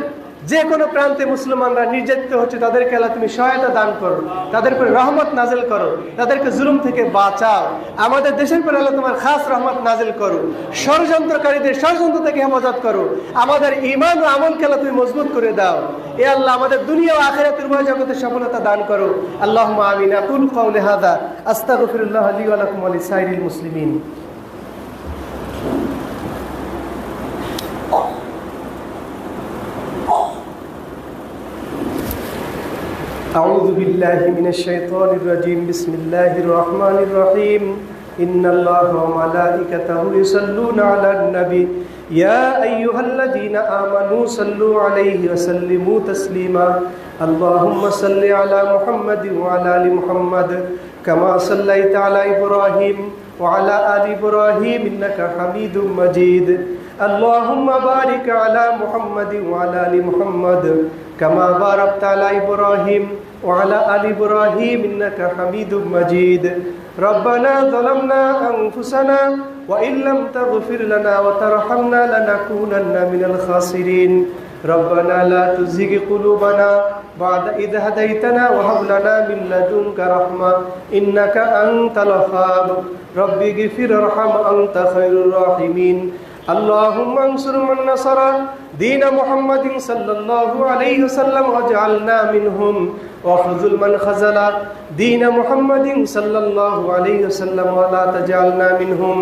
Speaker 1: যে কোনো প্রান্তে মুসলমানরা নির্যাতিত হচ্ছে, তাদেরকে আল্লাহ তুমি সহায়তা দান করো, তাদের উপরে রহমত নাজিল করো, তাদেরকে জুলুম থেকে বাঁচাও। আমাদের দেশের উপর আল্লাহ তোমার খাস রহমত নাজিল করো, ষড়যন্ত্রকারীদের ষড়যন্ত্র থেকে হেফাজত করো, আমাদের ঈমান ও আমলকে আল্লাহ তুমি মজবুত করে দাও। এ আল্লাহ আমাদের দুনিয়া ও আখিরাতের উভয় জগতে সফলতা দান করো। আল্লাহুম্মা আমিন। আকুলু কাওলি হাযা আস্তাগফিরুল্লাহ লি ওয়া লাকুম ওয়া লিসাইরিল মুসলিমিন। أعوذ بالله من الشيطان الرجيم. بسم الله الرحمن الرحيم. إن الله وملائكته يصلون على النبي يا أيها الذين آمنوا صلوا عليه وسلموا تسليما. اللهم صل على محمد وعلى آل محمد كما صليت على إبراهيم وعلى آل إبراهيم إنك حميد مجيد. اللهم بارك على محمد وعلى آل محمد كما باركت على إبراهيم وعلى آل إبراهيم إنك حميد مجيد. ربنا ظلمنا أنفسنا وإن لم تغفر لنا وترحمنا لنكونن من الخاسرين. ربنا لا تزغ قلوبنا بعد إذ هديتنا وهب لنا من لدنك رحمة إنك أنت الوهاب. رب اغفر وارحم أنت خير الراحمين. اللهم انصر من نصر دين محمد صلى الله عليه وسلم واجعلنا منهم، واخذل من خذل دين محمد صلى الله عليه وسلم ولا تجعلنا منهم.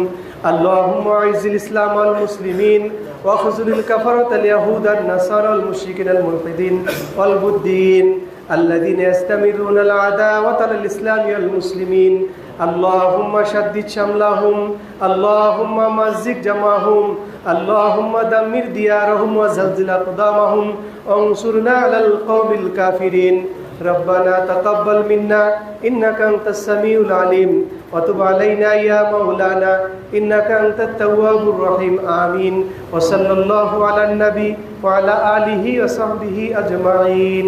Speaker 1: اللهم اعز الإسلام والمسلمين واخذل الكفرة اليهود النصارى المشركين الملحدين والبدين الذين يستمرون العداوة للإسلام والمسلمين. اللهم شدد شملهم، اللهم مزق جمعهم، اللهم دمر ديارهم وزلزل أقدامهم، انصرنا على القوم الكافرين. ربنا تقبل منا إنك أنت السميع العليم وتب علينا يا مولانا إنك أنت التواب الرحيم آمين وصلى الله على النبي وعلى آله وصحبه أجمعين